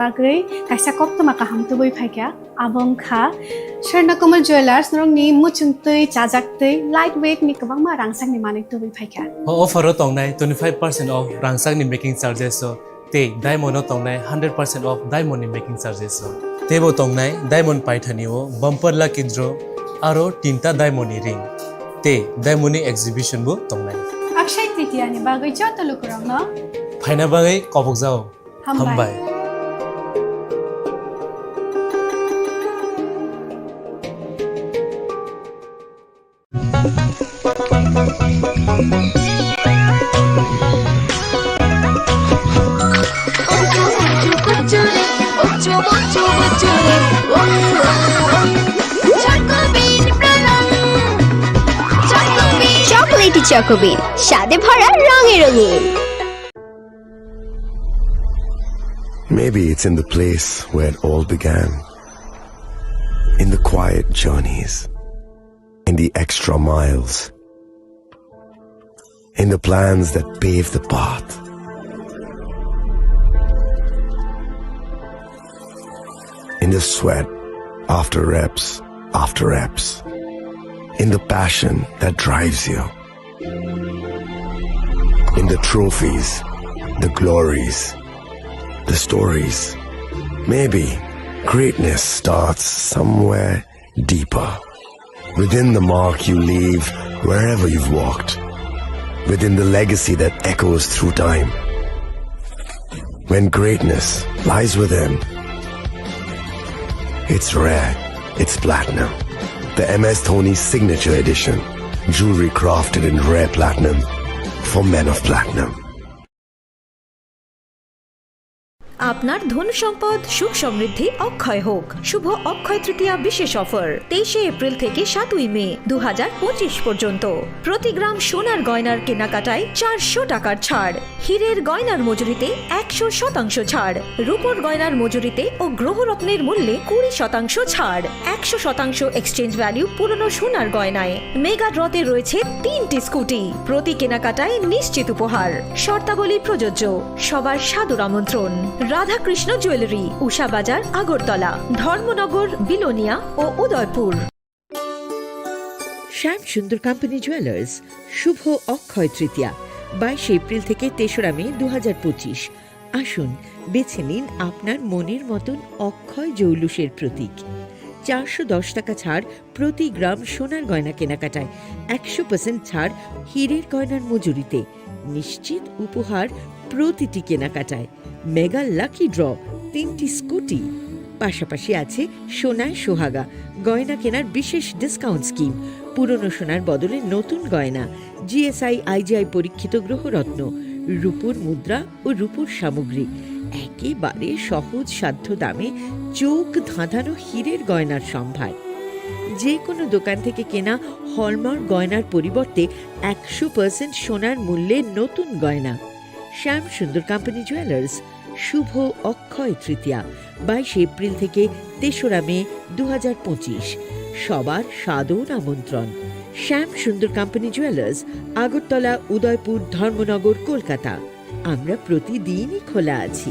Bagay kaisa kopto makaham tuboy phaikya abong kha Sharnakomal Jewelers norongni muchungtui chajaktui lightweight ni kabang ma rangsang ni manik tuboy phaikya offer o tongnai 25% off rangsang ni making charges so te diamond o tongnai 100% off diamond ni making charges so tebo tongnai diamond paithani o bumper lucky draw aro tinta diamond ni ring te diamond ni exhibition bo tongnai Akshay Tritiya ni bagay chotolo kurang no phaina bagai kobok jao hambai chocolatey চকোবিন স্বাদে ভরা রঙে রঙিন Maybe it's in the place where it all began, in the quiet journeys, in the extra miles, in the plans that pave the path. In the sweat after reps, in the passion that drives you, in the trophies, the glories, the stories. Maybe greatness starts somewhere deeper, within the mark you leave wherever you've walked, within the legacy that echoes through time. When greatness lies within, it's rare, it's platinum. The MS Dhoni Signature Edition, jewelry crafted in rare platinum for men of platinum. আপনার ধন সম্পদ সুখ সমৃদ্ধি অক্ষয় হোক শুভ অক্ষয় তৃতীয়া বিশেষ offer 23 April থেকে 7 মে 2025 পর্যন্ত প্রতি গ্রাম সোনার গয়নার কেনাকাটায় 400 টাকার ছাড় হীরের গয়নার মজুরিতে 100% ছাড় রূপোর গয়নার মজুরিতে ও গ্রহরত্নের মূল্যে 20% ছাড় 100% এক্সচেঞ্জ ভ্যালু পুরনো সোনার গয়নায় মেগা ড্রতে রয়েছে 3টি স্কুটি প্রতি কেনাকাটায় নিশ্চিত উপহার শর্তাবলী প্রযোজ্য সবার সাদর আমন্ত্রণ রাধাকৃষ্ণ জুয়েলারি উষা বাজার আগরতলা ধর্মনগর বিলোনিয়া ও উদয়পুর শ্যাম সুন্দর কোম্পানি জুয়েলার্স শুভ অক্ষয় তৃতীয়া 22 এপ্রিল থেকে 3রা মে 2025 আসুন বেছে নিন আপনার মনের মতন অক্ষয় জৌলুসের প্রতীক 410 টাকা ছাড় প্রতি গ্রাম সোনার গয়না কেনাকাটায় 100% ছাড় হীরের গয়নার মজুরিতে নিশ্চিত উপহার প্রতিটি কেনাকাটায় মেগা লাকি ড্র 3টি স্কুটি পাশাপাশি আছে সোনায় সোহাগা গয়না কেনার বিশেষ ডিসকাউন্ট স্কিম পুরনো সোনার বদলে নতুন গয়না জিএসআই আইজিআই পরীক্ষিত গ্রহরত্ন রূপোর মুদ্রা ও রূপোর সামগ্রী একেবারে সহজ সাধ্য দামে চোখ ধাঁধানো হীরের গয়নার সম্ভার যে কোনো দোকান থেকে কেনা হলমার্ক গয়নার পরিবর্তে 100% সোনার মূল্যে নতুন গয়না শ্যাম সুন্দর কোম্পানি জুয়েলার্স শুভ অক্ষয় তৃতীয়া 22 এপ্রিল থেকে 3রা মে 2025 সবার সাদর আমন্ত্রণ শ্যাম সুন্দর কোম্পানি জুয়েলার্স আগরতলা উদয়পুর ধর্মনগর কলকাতা আমরা প্রতিদিনই খোলা আছি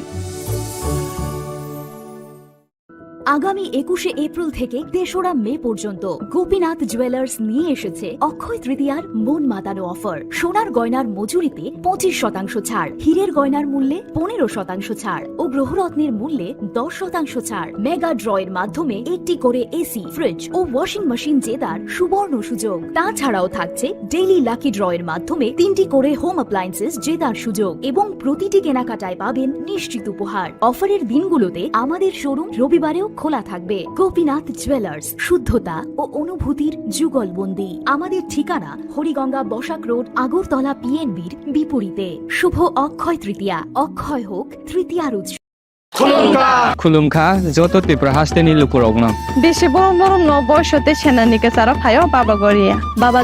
আগামী 21 এপ্রিল থেকে 3রা মে পর্যন্ত গোপীনাথ জুয়েলার্স নিয়ে এসেছে অক্ষয় তৃতীয়ার মন মাতানো অফার সোনার গয়নার মজুরিতে 25% ছাড় হীরের গয়নার মূল্যে 15% ছাড় ও গ্রহরত্নের মূল্যে 10% ছাড় মেগা ড্রয়ের মাধ্যমে একটি করে এসি ফ্রিজ ও ওয়াশিং মেশিন জেতার সুবর্ণ সুযোগ তাছাড়াও থাকছে ডেইলি লাকি ড্রয়ের মাধ্যমে 3টি করে হোম অ্যাপ্লায়েন্সেস জেতার সুযোগ এবং প্রতিটি কেনাকাটায় পাবেন নিশ্চিত উপহার অফারের দিনগুলোতে আমাদের শোরুম রবিবারেও খোলা থাকবে গোপীনাথ জুয়েলার্স শুদ্ধতা ও অনুভূতির যুগলবন্দি আমাদের ঠিকানা হরিগঙ্গা বসাক রোড আগরতলা পিএনবির বিপরীতে শুভ অক্ষয় তৃতীয়া অক্ষয় হোক তৃতীয়ার উৎসব खुलुमखा जत त्रिपुरा हास्टेनि लुकुरगनो बेसे बरम बरम न बयसते सेनानिके सारा फायो बाबा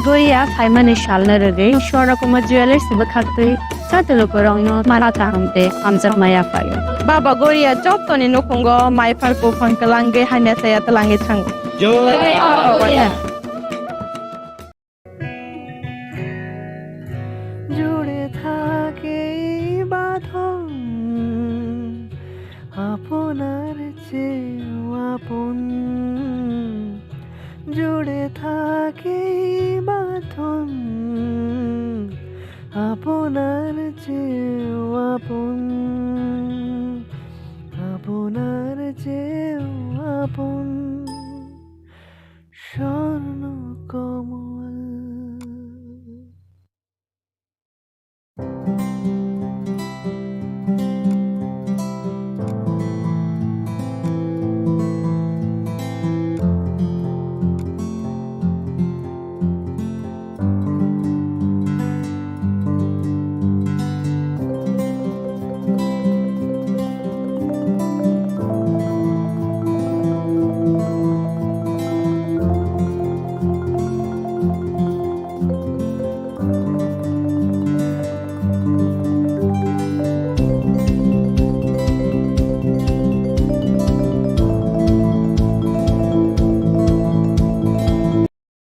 गोरिया फाइमाने शालना रगे शोरकुमा ज्वेलर्स बखाते साते लुकुरगनो माराता हमते हमजर माया फायो बाबा गोरिया जतनि नखंगो माइफारको फनकलांगे हाने साया तलांगे थांग जय गोरिया जुड़े থাকে বাঁধন আপনা আপনার চেয়েও আপন, জুড়ে থাকে বাঁধন, আপনার চেয়েও আপন, আপনার চেয়েও আপন, স্বর্ণ কমল।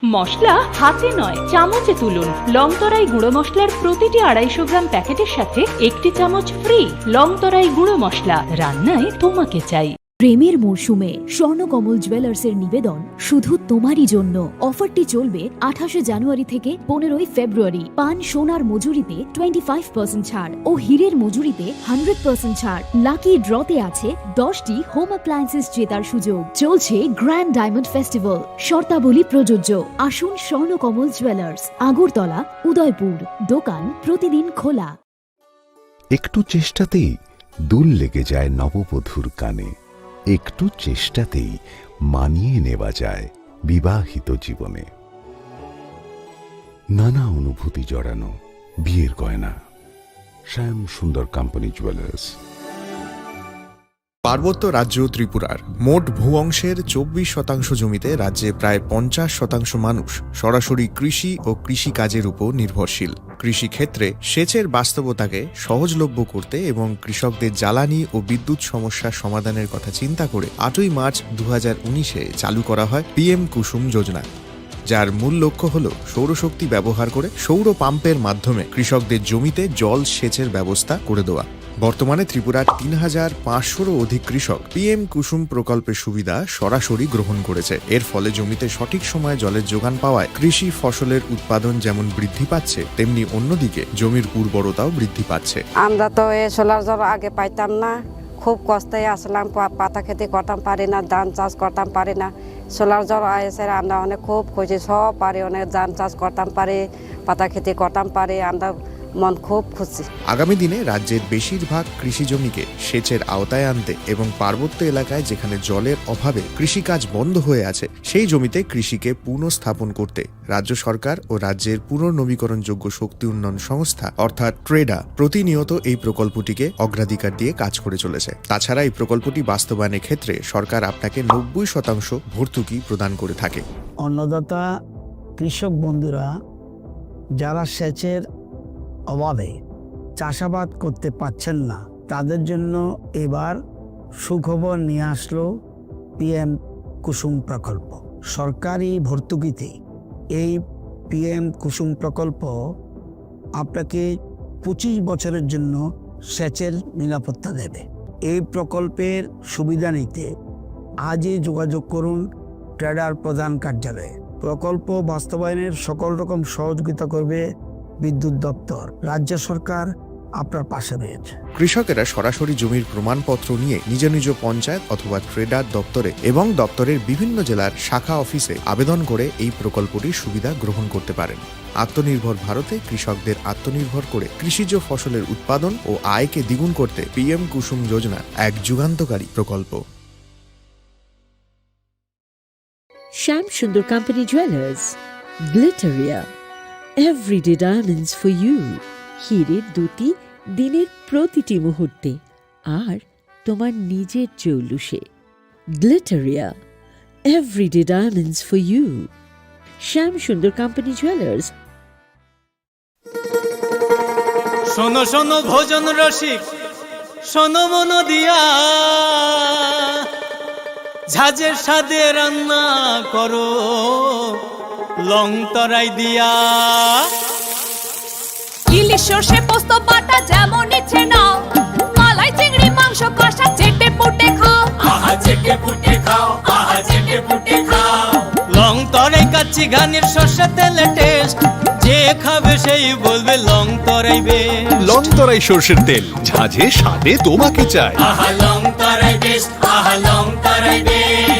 মশলা হাতে নয় চামচে তুলুন। লংতরাই গুঁড়ো মশলার প্রতিটি 250 গ্রাম প্যাকেটের সাথে 1টি চামচ ফ্রি। লংতরাই গুঁড়ো মশলা, রান্নায় তোমাকে চাই। প্রেমের মরশুমে স্বর্ণকমল জুয়েলার্সের নিবেদন শুধু তোমারই জন্য। অফারটি চলবে 28 জানুয়ারি থেকে 15 ফেব্রুয়ারি। পান সোনার মজুরিতে 25% ছাড় ও হীরের মজুরিতে 100% ছাড়। লাকি ড্রতে আছে 10টি হোম অ্যাপ্লায়েন্সেস জেতার সুযোগ। চলছে গ্র্যান্ড ডায়মন্ড ফেস্টিভ্যাল, শর্তাবলী প্রযোজ্য। আসুন স্বর্ণকমল জুয়েলার্স, আগরতলা, উদয়পুর। দোকান প্রতিদিন খোলা। একটু চেষ্টাতেই দুল লেগে যায় নববধূর কানে, একটু চেষ্টাতেই মানিয়ে নেওয়া যায় বিবাহিত জীবনে। নানা অনুভূতি জড়ানো বিয়ের গয়না। শ্যাম সুন্দর কোম্পানি জুয়েলার্স। পার্বত্য রাজ্য ত্রিপুরার মোট ভূ অংশের 24% জমিতে রাজ্যে প্রায় 50% মানুষ সরাসরি কৃষি ও কৃষিকাজের উপর নির্ভরশীল। কৃষিক্ষেত্রে সেচের বাস্তবতাকে সহজলভ্য করতে এবং কৃষকদের জ্বালানি ও বিদ্যুৎ সমস্যার সমাধানের কথা চিন্তা করে 8ই মার্চ 2019-এ চালু করা হয় PM কুসুম যোজনা, যার মূল লক্ষ্য হল সৌরশক্তি ব্যবহার করে সৌর পাম্পের মাধ্যমে কৃষকদের জমিতে জল সেচের ব্যবস্থা করে দেওয়া। বর্তমানে ত্রিপুরার 3500-রও অধিক কৃষক PM কুসুম প্রকল্পের সুবিধা সরাসরি গ্রহণ করেছে। এর ফলে জমিতে সঠিক সময়ে জলের যোগান পাওয়ায় কৃষি ফসলের উৎপাদন যেমন বৃদ্ধি পাচ্ছে, তেমনি অন্যদিকে জমির উর্বরতাও বৃদ্ধি পাচ্ছে। আমরা তো এই সোলার জল আগে পাইতাম না, খুব কষ্টে আসলাম, পাতা খেতে করতাম পারি না, ধান চাষ করতাম পারি না। সোলার জল এসে আমরা অনেক খুব খুশি, সব পারি, অনেক ধান চাষ করতাম পারি, পাতা খেতে করতাম পারি, আমরা মন খুব খুশি। আগামী দিনে রাজ্যের বেশিরভাগ কৃষি জমিকে সেচের আওতায় আনতে এবং পার্বত্য এলাকায় যেখানে জলের অভাবে কৃষিকাজ বন্ধ হয়ে আছে, সেই জমিতে কৃষিকে পুনঃস্থাপন করতে রাজ্য সরকার ও রাজ্যের পুনর্নবীকরণযোগ্য শক্তি উন্নয়ন সংস্থা অর্থাৎ ট্রেডা প্রতিনিয়ত এই প্রকল্পটিকে অগ্রাধিকার দিয়ে কাজ করে চলেছে। তাছাড়া এই প্রকল্পটি বাস্তবায়নের ক্ষেত্রে সরকার আপনাকে 90% ভর্তুকি প্রদান করে থাকে। অন্নদাতা কৃষক বন্ধুরা যারা সেচের অভাবে চাষাবাদ করতে পারছেন না, তাদের জন্য এবার সুখবর নিয়ে আসলো PM কুসুম প্রকল্প। সরকারি ভর্তুকিতে এই PM কুসুম প্রকল্প আপনাকে 25 বছরের জন্য সেচের নিরাপত্তা দেবে। এই প্রকল্পের সুবিধা নিতে আজই যোগাযোগ করুন ট্রেডার প্রধান কার্যালয়ে। প্রকল্প বাস্তবায়নের সকল রকম সহযোগিতা করবে বিদ্যুৎ দপ্তর। রাজ্য সরকার আপনার পাশে রয়েছে। কৃষকেরা সরাসরি জমির প্রমাণপত্র নিয়ে নিজ নিজ পঞ্চায়েত অথবা ট্রেডার দপ্তরে এবং দপ্তরের বিভিন্ন জেলার শাখা অফিসে আবেদন করে এই প্রকল্পটির সুবিধা গ্রহণ করতে পারেন। আত্মনির্ভর ভারতে কৃষকদের আত্মনির্ভর করে কৃষিজ ফসলের উৎপাদন ও আয়কে দ্বিগুণ করতে PM কুসুম যোজনা এক যুগান্তকারী প্রকল্প। Shyam Sundar company jewellers, Glitteria, everyday diamonds for you. হীরের দুটি দিনের প্রতিটি মুহূর্তে আর তোমার নিজের জৌলুসে। Glitteria, everyday diamonds for you. Shyam Sundar company jewellers. শোনো শোনো ভোজন রসিক, শোনো মন দিয়া, ঝাঁঝের স্বাদে রান্না করো লং তরাই দিয়া। ইলিশ সর্ষে পোস্ত বাটা যেমন ইচ্ছে নাও, মালাই চিংড়ি মাংস কষা চেটে পুটে খাও। দিচ্ছি গানের শস্য তেলে টেস্ট, যে খাবে সেই বলবে লং তরাই বেশ। লং তরাই সর্ষের তেল, ঝাঁঝে স্বাদে তোমাকে চাই। আহা লং তরাই বেশ, আহা লং তরাই বেশ।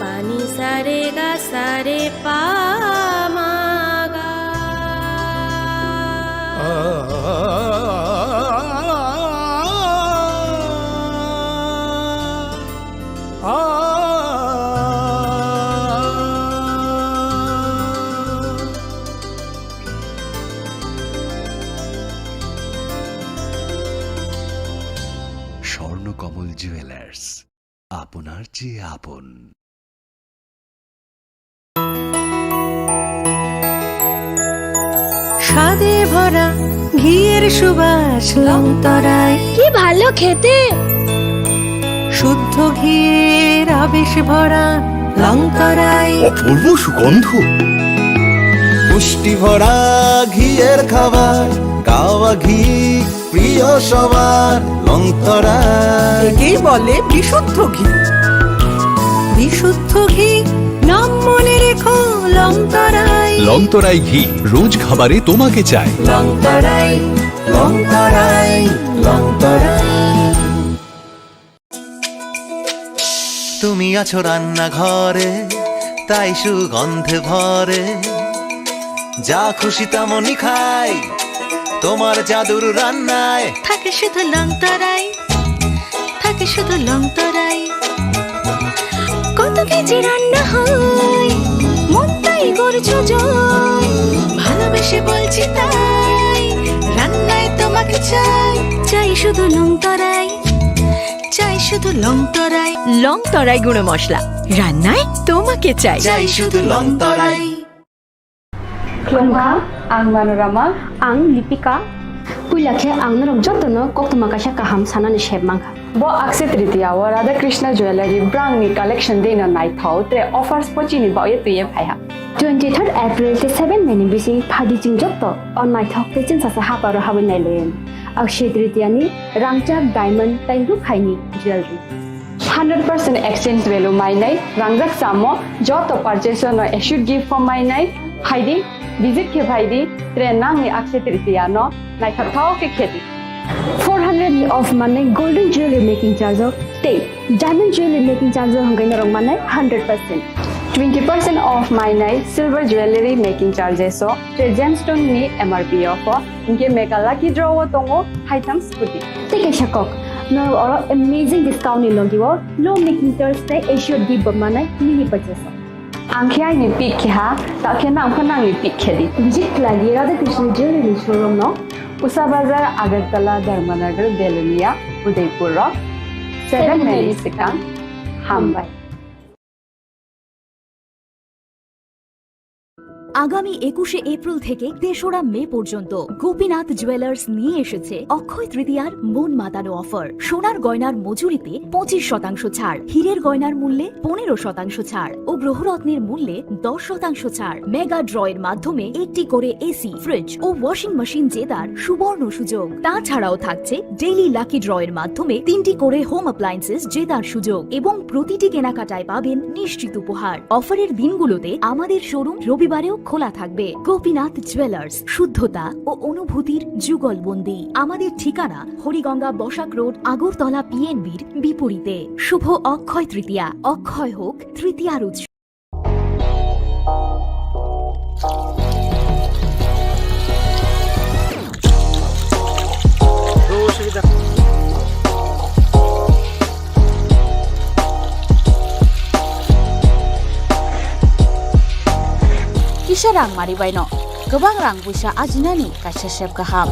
पानी सारे गा सारे पा मा गा। স্বর্ণকমল জুয়েলার্স, আপনার চেয়ে আপন। স্বাদে ভরা ঘিয়ের সুবাস লং তরাই, কি ভালো খেতে। শুদ্ধ ঘিয়ের আবেশ ভরা লং তরাই, অপূর্ব সুগন্ধ। পুষ্টি ভরা ঘিয়ের খাবার, গাওয়া ঘি প্রিয় সবার, লং তরাই। একেই বলে বিশুদ্ধ ঘি। বিশুদ্ধ ঘি নাম মনে রেখো লং তরাই। লং তরাই ঘি রোজ খাবারে তোমাকে চাই। লং তরাই, লং তরাই, লং তরাই। তুমি আছো রান্নাঘরে, তাই সুগন্ধে ভরে, যা খুশি তেমনই খাই তোমার জাদুর রান্নায়। থাকে শুধু লং তরাই, থাকে শুধু লং তরাই। কত কেজি রান্না হয়, মন তাই করছো জয়। ভালোবেসে বলছি তাই, রান্নায় তোমাকে চাই। চাই শুধু লং তরাই, চাই শুধু লং তরাই। লং তরাই গুঁড়ো মশলা, রান্নায় তোমাকে চাই। চাই শুধু long Terai. Klongka, ang Manorama, ang Lipika. Puilakhe ang narok jotono koktuma kasha kaham sanani shebmangka. Bo akse tritiya wa Radha Krishna Jewelry brand ni collection dena nai thau tre offers pochini ba ye tuye phaiha. 23rd April te 7 May ni bisi phadi jing jotto on my talk te chin sa ha paro hawen nai len. Akshay tritiya ni rangchak diamond tai ru khaini jewelry. 100% exchange value mai nai rangjak samo joto purchase no should give for mai nai haidi visit ke bhaidi tre nang ni akse tritiya no nai thau ke kheti. 400 of money golden jewelry making charge of te diamond jewelry making charge of hangai narong manai 100%. 20% off my night silver jewelry making charges so tre gemstone ni MRP of inke make a lucky draw tongo item scooty. Take a shakok. No or amazing discount ni logiwo low making charge te assured give manai mini purchase. Angkhai ni pick kha ta khena angkhana ni pick khedi. Visit lagi Radha Krishna Jewelry showroom no Usa Bazar, Agartala, Dharmanagar, Belunia, Udaipur, 7 May Sikang, Hambai. আগামী 21শে April থেকে 3রা মে পর্যন্ত Gopinath jewellers নিয়ে এসেছে অক্ষয় তৃতীয়ার মন মাতানো offer. সোনার গয়নার মজুরিতে 25% ছাড়, হীরের গয়নার মূল্যে 15% ছাড় ও গ্রহরত্নের মূল্যে 10% ছাড়। মেগা ড্রয়ের মাধ্যমে একটি করে এসি, ফ্রিজ ও ওয়াশিং মেশিন জেতার সুবর্ণ সুযোগ। তাছাড়াও থাকছে ডেইলি লাকি ড্রয়ের মাধ্যমে 3টি করে হোম অ্যাপ্লায়েন্সেস জেতার সুযোগ এবং প্রতিটি কেনাকাটায় পাবেন নিশ্চিত উপহার। অফারের দিনগুলোতে আমাদের শোরুম রবিবারেও খোলা থাকবে। গোপীনাথ জুয়েলার্স, শুদ্ধতা ও অনুভূতির যুগলবন্দি। আমাদের ঠিকানা হরিগঙ্গা বসাক রোড, আগরতলা পিএনবির বিপরীতে। শুভ অক্ষয় তৃতীয়া, অক্ষয় হোক তৃতীয়ার উৎসব। Kisa rang mari baino gobang rang busa ajinani kaisa sep kaham.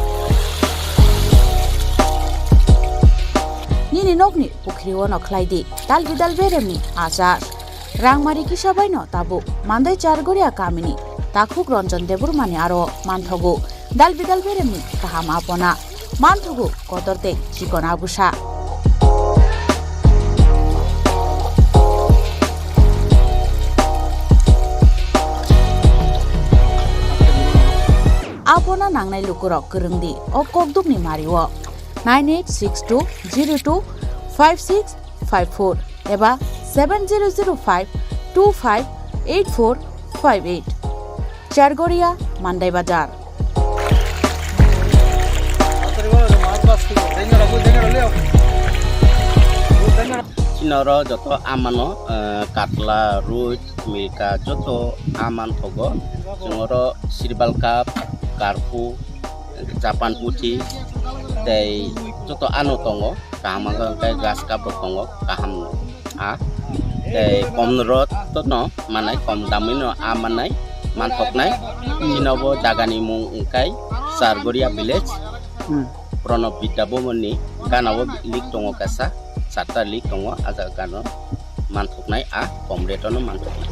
Nini nokni pukriwo no khlaidi dal beremni azar. Rangmari kisa baino tabu mandai chargoria kamini takuk Ranjan Deburmani aro manthogu dal beremni kaham apona manthogu kotorte chikon abusa. Apona nangnai lukurok kerengdi o kokdukni mariwo 9862025654 eba 7005258458 Chargoria Mandai Bazar. Chinoro joto amano katla ruit milka joto aman thogo jongoro sirbal cup karpu Japan putih tei joto anu tongo kaham kai gas cup tongo kaham a tei kom rot to no manai kom damino amanai manthoknai chinobo dagani mung kai Sargoria village Prono Bidabomoni Ganawo lik tongo kasa Sata lik tongo aja gano manthoknai a komretono manthoknai.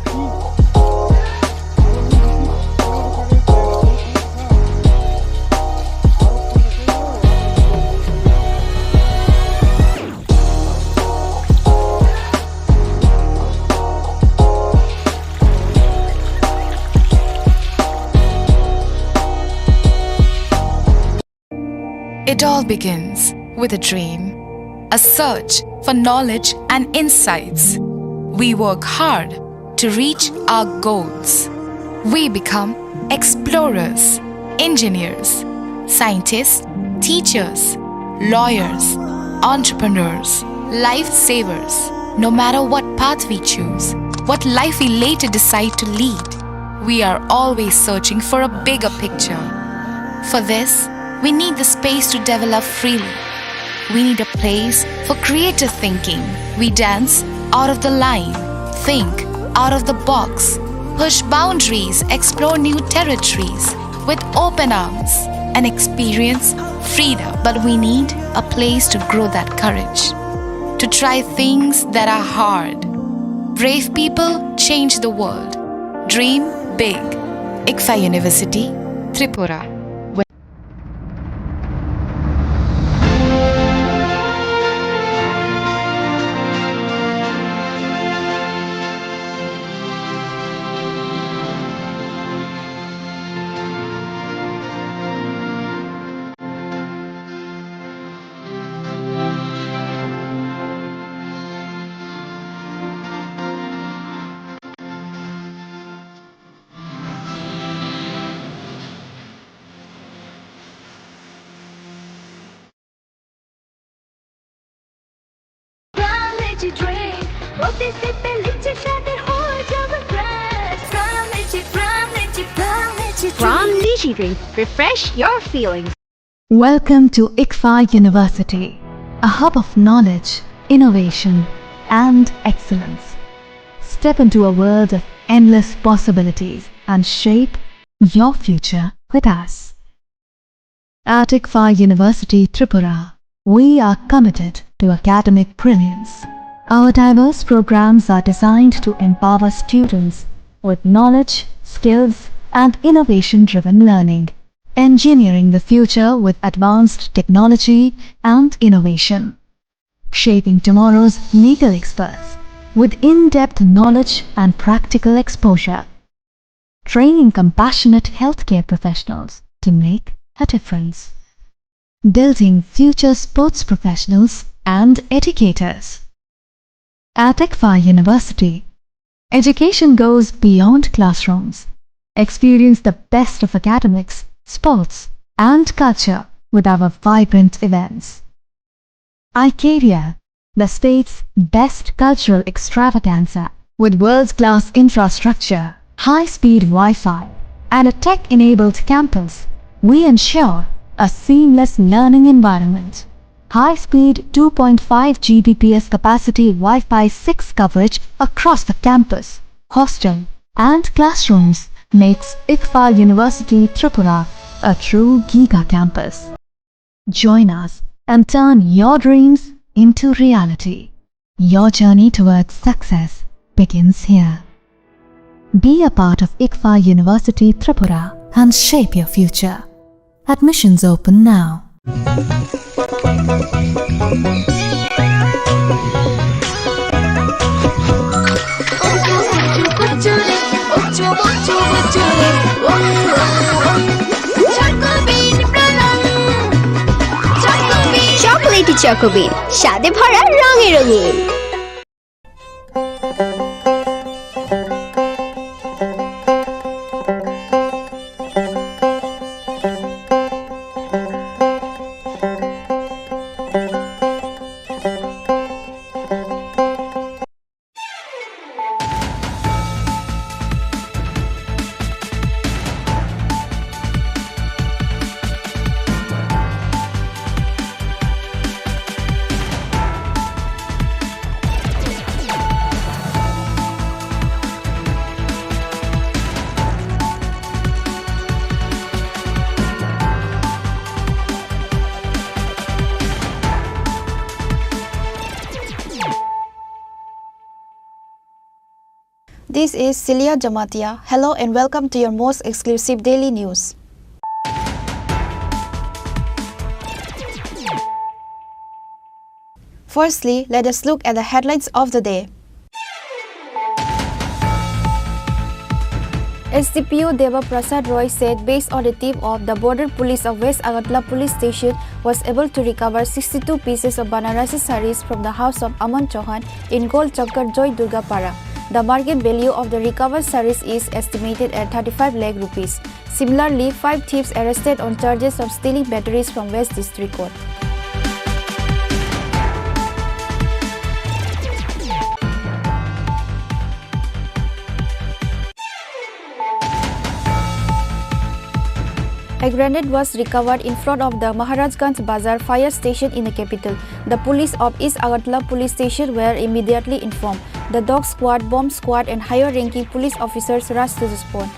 It all begins with a dream, a search for knowledge and insights. We work hard to reach our goals. We become explorers, engineers, scientists, teachers, lawyers, entrepreneurs, lifesavers. No matter what path we choose, what life we later decide to lead, we are always searching for a bigger picture. For this, we need the space to develop freely. We need a place for creative thinking. We dance out of the line, think out of the box, push boundaries, explore new territories with open arms and experience freedom. But we need a place to grow that courage, to try things that are hard. Brave people change the world. Dream big. ICFA University, Tripura. From Lychee Drink, refresh your feelings. Welcome to ICFA University, a hub of knowledge, innovation, and excellence. Step into a world of endless possibilities and shape your future with us. At ICFA University, Tripura, we are committed to academic brilliance. Our diverse programs are designed to empower students with knowledge, skills, and innovation-driven learning, engineering the future with advanced technology and innovation, shaping tomorrow's legal experts with in-depth knowledge and practical exposure, training compassionate healthcare professionals to make a difference, building future sports professionals and educators. At ICFA University, education goes beyond classrooms. Experience the best of academics, sports, and culture with our vibrant events. Icaria, the state's best cultural extravaganza, with world-class infrastructure, high-speed Wi-Fi, and a tech-enabled campus, we ensure a seamless learning environment. High-speed 2.5 Gbps capacity Wi-Fi 6 coverage across the campus, hostel, and classrooms makes ICFA University Tripura a true Giga campus. Join us and turn your dreams into reality. Your journey towards success begins here. Be a part of ICFA University Tripura and shape your future. Admissions open now. Chocolatey চকোবিন স্বাদে ভরা রঙে রঙিন। This is Celia Jamatia. Hello and welcome to your most exclusive daily news. Firstly, let us look at the headlines of the day. SDPO Deva Prasad Roy said based on the tip of the border police of West Agartala police station was able to recover 62 pieces of Banarasi sarees from the house of Aman Chauhan in Gol Chakkar Joy Durga Para. The market value of the recovered sarees is estimated at 35 lakh rupees. Similarly, 5 thieves arrested on charges of stealing batteries from West District Court. A grenade was recovered in front of the Maharajganj Bazar fire station in the capital. The police of East Agartala police station were immediately informed. The dog squad, bomb squad and higher ranking police officers rushed to the spot.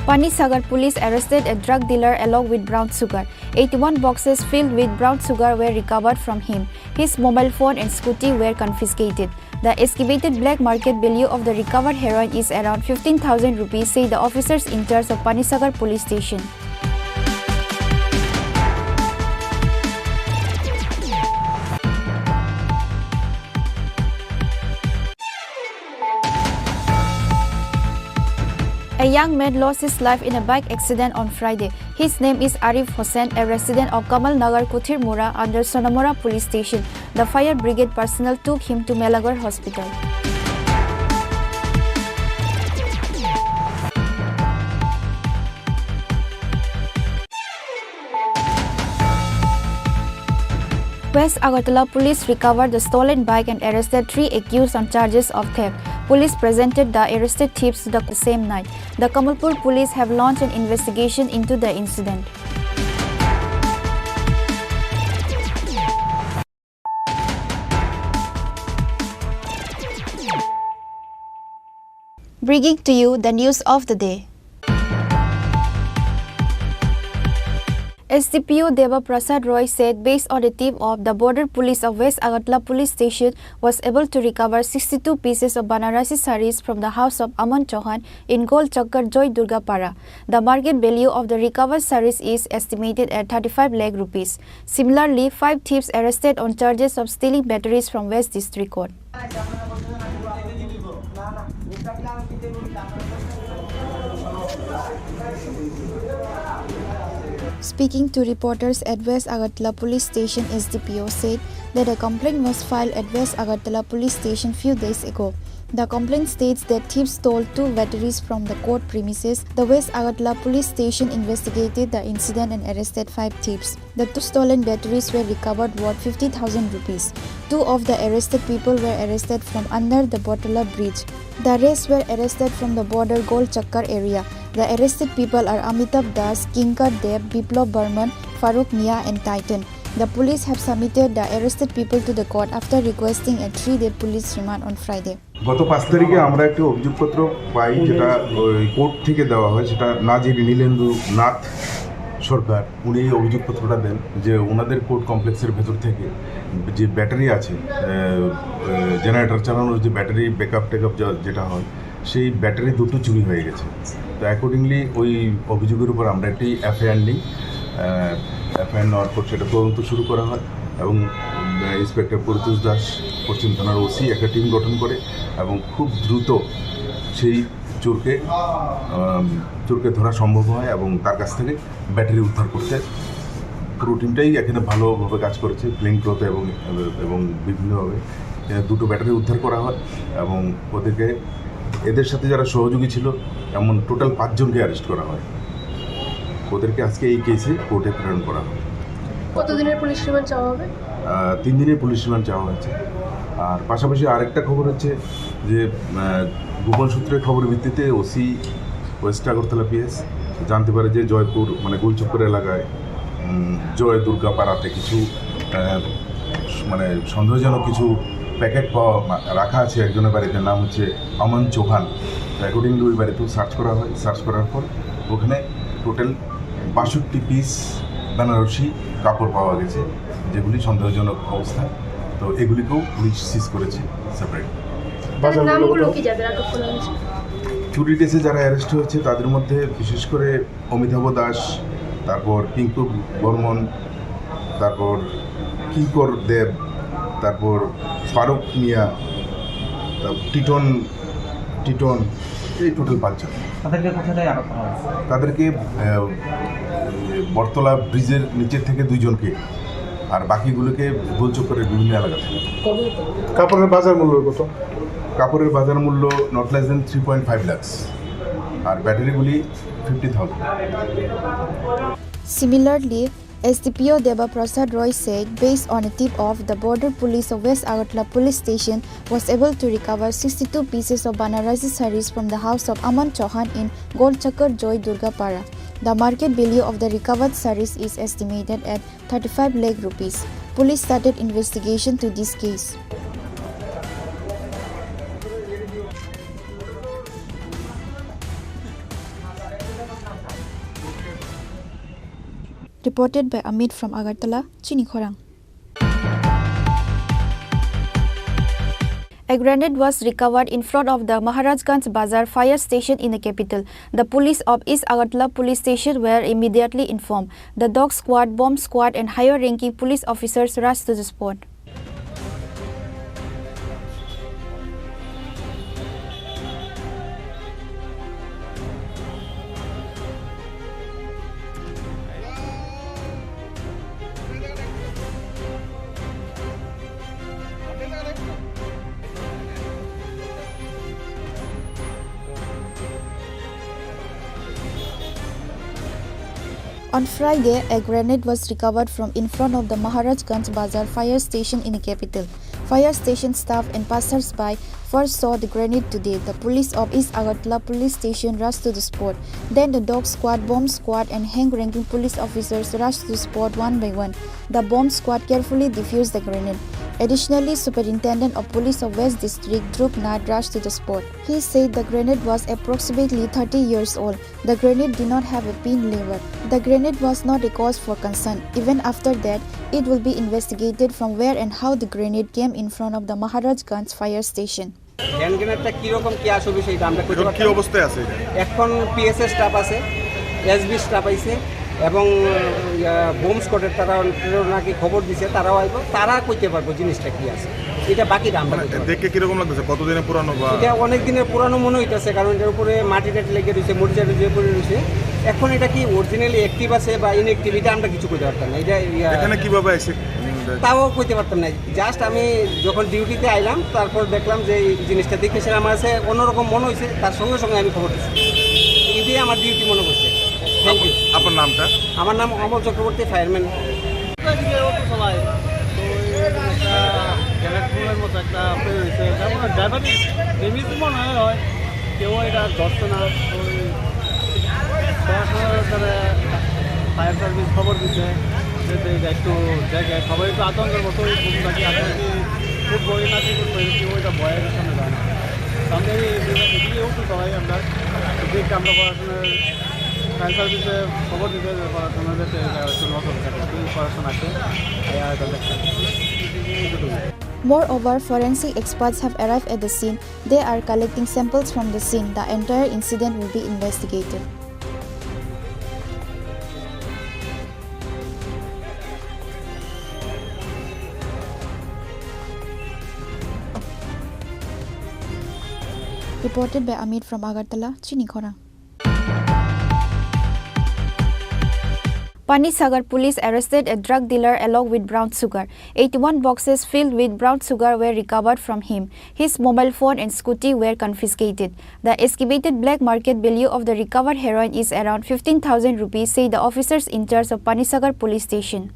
Panisagar police arrested a drug dealer along with brown sugar. 81 boxes filled with brown sugar were recovered from him. His mobile phone and scooty were confiscated. The estimated black market value of the recovered heroin is around 15,000 rupees, say the officers in charge of Panisagar police station. A young man lost his life in a bike accident on Friday. His name is Arif Hossain, a resident of Kamal Nagar Kuthirmura under Sonamora police station. The fire brigade personnel took him to Melagar hospital. West Agartala police recovered the stolen bike and arrested 3 accused on charges of theft. Police presented the arrested thieves the same night. The Kamalpur police have launched an investigation into the incident. Bringing to you the news of the day. SDPO Deva Prasad Roy said based on the tip of the border police of West Agartala police station was able to recover 62 pieces of Banarasi sarees from the house of Aman Chauhan in Gol Chakkar Joy Durga Para. The market value of the recovered sarees is estimated at 35 lakh rupees. Similarly, 5 thieves arrested on charges of stealing batteries from West District Court. Speaking to reporters at West Agartala Police Station, SDPO said that a complaint was filed at West Agartala Police Station few days ago. The complaint states that thieves stole 2 batteries from the court premises. The West Agartala Police Station investigated the incident and arrested 5 thieves. The 2 stolen batteries were recovered worth 50,000 rupees. 2 of the arrested people were arrested from under the Botala bridge. The rest were arrested from the border Gol Chakkar area. The arrested people are Amitabh Das, Kinkar Dev, Biplab Burman, Farooq Mia and Titan. The police have submitted the arrested people to the court after requesting a 3-day police remand on Friday. গত 5 তারিখে আমরা একটা অভিযোগপত্র পাই, যেটা court থেকে দেওয়া হয়, সেটা নাজির নীলেন্দু নাথ সরকার উনি এই অভিযোগপত্রটা দেন যে ওনাদের কোর্ট কমপ্লেক্সের ভেতর থেকে যে ব্যাটারি আছে, জেনারেটর চালানোর যে ব্যাটারি ব্যাকআপ টেকআপ যেটা হয়, সেই ব্যাটারি দুটো চুরি হয়ে গেছে। তো অ্যাকর্ডিংলি ওই অভিযোগের উপর আমরা একটি এফআইআর নিই। এফআইআর নেওয়ার পর সেটা তদন্ত শুরু করা হয় এবং ইন্সপেক্টর পরিতোষ দাস পশ্চিম থানার ওসি একটা টিম গঠন করে এবং খুব দ্রুত সেই চোরকে ধরা সম্ভব হয় এবং তার কাছ থেকে ব্যাটারি উদ্ধার করতে পুরো টিমটাই এখানে ভালোভাবে কাজ করেছে, প্লেন ক্লথে এবং বিভিন্নভাবে দুটো ব্যাটারি উদ্ধার করা হয় এবং এদের সাথে যারা সহযোগী ছিল এমন টোটাল 5 জনকে অ্যারেস্ট করা হয়। ওদেরকে আজকে এই কেসে কোর্টে প্রেরণ করা হয়। কতদিনের পুলিশ রিমান্ড চাওয়া হবে? 3 দিনের পুলিশ রিমান্ড চাওয়া হয়েছে। আর পাশাপাশি আরেকটা খবর হচ্ছে যে গোপন সূত্রের খবরের ভিত্তিতে ওসি ওয়েস্ট আগরতলা পিএস জানতে পারে যে জয়পুর মানে গুলচক্কর এলাকায় জয় দুর্গা পাড়াতে কিছু মানে সন্দেহজনক কিছু প্যাকেট রাখা আছে একজনের বাড়িতে, নাম হচ্ছে অমন চৌহান। অ্যাকর্ডিংলি ওই বাড়িতেও সার্চ করা হয়। সার্চ করার পর ওখানে টোটাল 62 পিস বেনারসি কাপড় পাওয়া গেছে, যেগুলি সন্দেহজনক অবস্থায়। তো এগুলিকেও পুলিশ সিজ করেছে সেপারেট। চুরি কেসে যারা অ্যারেস্ট হয়েছে তাদের মধ্যে বিশেষ করে অমিতাভ দাস, তারপর পিঙ্কু বর্মন, তারপর কিঙ্কর দেব, তারপর ফারুক মিয়া, টিটন, এই টোটাল 5 জন। তাদেরকে বটতলা ব্রিজের নিচের থেকে 2 জনকে, আর বাকিগুলোকে গোলচক্করের বিভিন্ন এলাকা থেকে। কাপড়ের বাজার মূল্য কত? কাপড়ের বাজার মূল্য নট লেস দেন 3.5 lakhs, আর ব্যাটারিগুলি 50,000। Similarly, SDPO Deba Prasad Roy said, based on a tip-off, the border police of West Agartala police station was able to recover 62 pieces of Banarasi sarees from the house of Aman Chauhan in Golchakkar Joy Durga Para. The market value of the recovered sarees is estimated at 35 lakh rupees. Police started investigation to this case. Reported by Amit from Agartala, Chini Khorang. A grenade was recovered in front of the Maharajganj Bazar fire station in the capital. The police of East Agartala police station were immediately informed. The dog squad, bomb squad and higher ranking police officers rushed to the spot. On Friday, a grenade was recovered from in front of the Maharajganj Bazar fire station in the capital. Fire station staff and passers-by first saw the grenade today. The police of East Agartala police station rushed to the spot. Then the dog squad, bomb squad and rank-ranking police officers rushed to the spot one by one. The bomb squad carefully defused the grenade. Additionally, Superintendent of Police of West District Dhruv Nath rushed to the spot. He said the grenade was approximately 30 years old. The grenade did not have a pin lever. The grenade was not a cause for concern. Even after that, it will be investigated from where and how the grenade came in front of the Maharajganj fire station. Hand গ্রেনেডটা কীরকম কী আসবে সেইটা আমরা কী অবস্থায় আছে? এখন পিএসএ স্টাফ আছে, এসবি স্টাফ আইছে এবং বোম স্কোয়াডের তারা নাকি খবর দিছে, তারাও আইব, তারা কইতে পারবো জিনিসটা কি আছে। এটা বাকি আমরা দেখে কিরকম লাগতেছে? কতদিনের পুরানো? এটা অনেক দিনের পুরানো মনে হইতেছে, কারণ এটার উপরে মাটি টাটি লেগে রয়েছে, মরিচা টুজে পড়ে রয়েছে। এখন এটা কি অরিজিনালি অ্যাক্টিভ আছে বা ইনঅ্যাক্টিভ এটা আমরা কিছু কইতে পারতাম না। এটা এখানে কীভাবে আছে তাও কইতে পারতাম না। জাস্ট আমি যখন ডিউটিতে আইলাম তারপর দেখলাম যে এই জিনিসটা দেখেছে আমার কাছে অন্যরকম মনে হয়েছে, তার সঙ্গে সঙ্গে আমি খবর দিচ্ছি। এটাই আমার ডিউটি মনে করছে। Thank you. আপনার নামটা? আমার নাম অমল চক্রবর্তী, ফায়ারম্যান। ড্রাইভার মনে হয় কেউ এটা ধরছে না, ফায়ার সার্ভিস খবর দিচ্ছে যে একটু জায়গায় সবাই একটু আতঙ্কের মতো বাকি আতঙ্কে খুব বই না কি করবো ওইটা ভয়ের সামনে যায় না আমরা এদিকেও তো সবাই আমরা দেখি আমরা পড়াশোনার ফায়ার সার্ভিসে খবর দিতে পড়াশোনা যাতে একটু নজর থাকে পড়াশোনা আছে Moreover, forensic experts have arrived at the scene. They are collecting samples from the scene. The entire incident will be investigated. Reported by Amit from Agartala, Chini Khorang. Panisagar police arrested a drug dealer along with brown sugar. 81 boxes filled with brown sugar were recovered from him. His mobile phone and scooty were confiscated. The estimated black market value of the recovered heroin is around 15,000 rupees, say the officers in charge of Panisagar police station.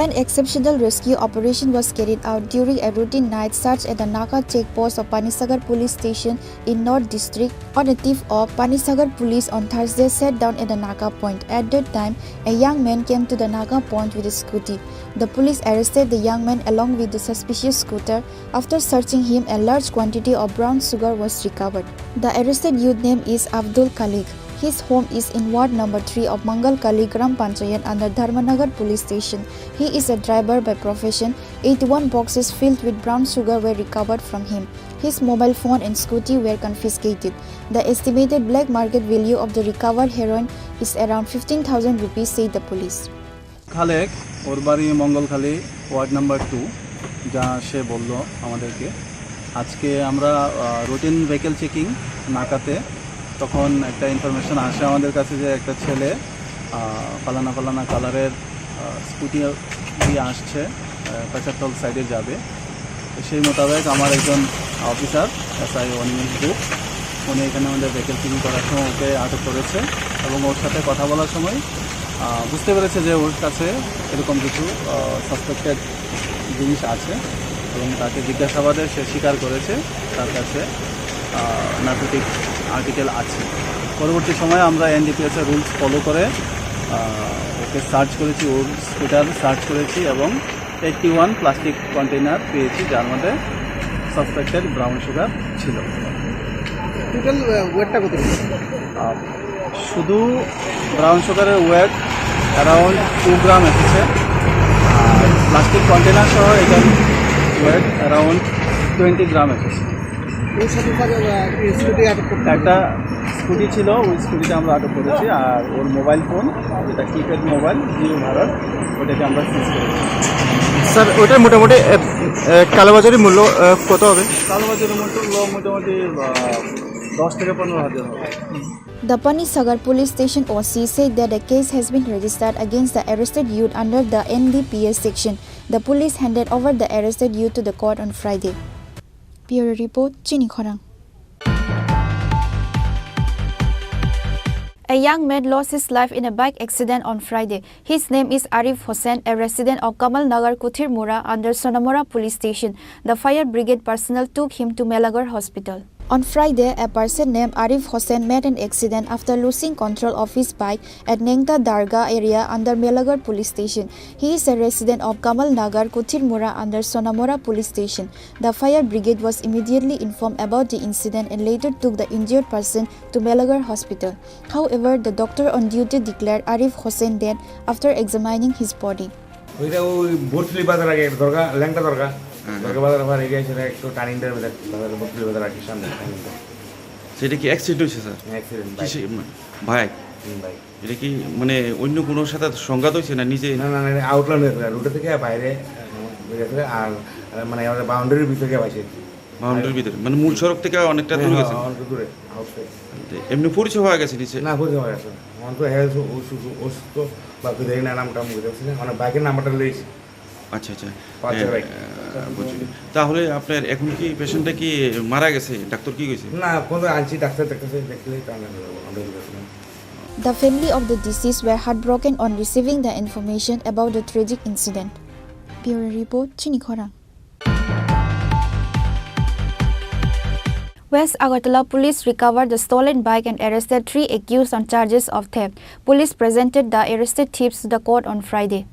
An exceptional rescue operation was carried out during a routine night search at the Naka checkpost of Panisagar police station in North District. On a tip of Panisagar police on Thursday sat down at the Naka point. At that time, a young man came to the Naka point with a scooty. The police arrested the young man along with the suspicious scooter. After searching him, a large quantity of brown sugar was recovered. The arrested youth name is Abdul Khalik. His home is in Ward number 3 of Mangal Kali Gram Panchayat under Dharmanagar police station. He is a driver by profession. 81 boxes filled with brown sugar were recovered from him. His mobile phone and scooty were confiscated. The estimated black market value of the recovered heroin is around 15,000 rupees, said the police. Khalek ওর বাড়ি মঙ্গলখালী ward number 2 যা সে বলল আমাদেরকে আজকে আমরা routine vehicle checking নাকাতে তখন একটা information আসে আমাদের কাছে যে একটা ছেলে পালানা পালানা কালারের স্কুটি দিয়ে আসছে পেচারটল সাইডে যাবে সেই মোতাবেক আমার একজন অফিসার এসআই অনিমেষ গ্রুপ উনি এখানে আমাদের ভেহিকেল চেকিং করার সময় ওকে আটক করেছে এবং ওর সাথে কথা বলার সময় বুঝতে পেরেছে যে ওর কাছে এরকম কিছু সাসপেক্টেড জিনিস আছে এবং তাকে জিজ্ঞাসাবাদে সে স্বীকার করেছে তার কাছে নার্কোটিক আর্টিকেল আছে পরবর্তী সময়ে আমরা এনডিপিএসের রুলস ফলো করে ওকে সার্চ করেছি ওর স্কুটার সার্চ করেছি এবং 81 প্লাস্টিক কন্টেইনার পেয়েছি যার মধ্যে সাসপেক্টেড ব্রাউন সুগার ছিল টোটাল ওয়েটটা কত শুধু ব্রাউন সুগারের ওয়েট অ্যারাউন্ড 2 গ্রাম এসেছে আর প্লাস্টিক কন্টেইনার সহ এটার ওয়েট অ্যারাউন্ড 20 গ্রাম এসেছে একটা স্কুটি ছিল ওই স্কুটিটা আমরা আটক করেছি আর ওর মোবাইল ফোন যেটা কিপ্যাড মোবাইল জিও ভারত ওটাকে আমরা সিজ করেছি স্যার ওটার মোটামুটি কালোবাজারি মূল্য কত হবে কালোবাজারি মূল্য মোটামুটি 10 থেকে 15,000 হবে The Panisagar police station OC said that a case has been registered against the arrested youth under the NDPS section. The police handed over the arrested youth to the court on Friday. Bureau Report, Chini Khorang. A young man lost his life in a bike accident on Friday. His name is Arif Hossain, a resident of Kamal Nagar Kuthirmura under Sonamora police station. The fire brigade personnel took him to Melagar hospital. On Friday, a person named Arif Hossain met an accident after losing control of his bike at Nengta Darga area under Melagar police station. He is a resident of Kamal Nagar Kuthirmura under Sonamora police station. The fire brigade was immediately informed about the incident and later took the injured person to Melagar hospital. However, the doctor on duty declared Arif Hossain dead after examining his body. সেটা কি accident হয়েছে sir ভাই এটা কি মানে অন্য কোনো সাথে সংঘাত হয়েছে না নিজে না না আউটলাইনের রুটে থেকে বাইরে আর মানে আমাদের বাউন্ডারির ভিতরে পাইছে বাউন্ডারির ভিতরে মানে মূল সড়ক থেকে অনেকটা দূরে গেছে দূরে এমনি পরিচয় হয়ে গেছে নিচে না পরিচয় হয়ে গেছে আমার তো হেলথ অসুস্থ বা দেখি না নামটা বুঝতে পারছি না মানে বাইকের নাম্বারটা লইছি আচ্ছা আচ্ছা বুঝলি তাহলে আপনার এখন কি পেশেন্টটা কি মারা গেছে ডাক্তার কি কইছে না কোনো আনছি ডাক্তার দেখতেছে দেখলে The family of the deceased were heartbroken on receiving the information about the tragic incident. Bureau Report, Chini Khorang. West Agartala police recovered the stolen bike and arrested 3 accused on charges of theft. Police presented the arrested thieves to the court on Friday.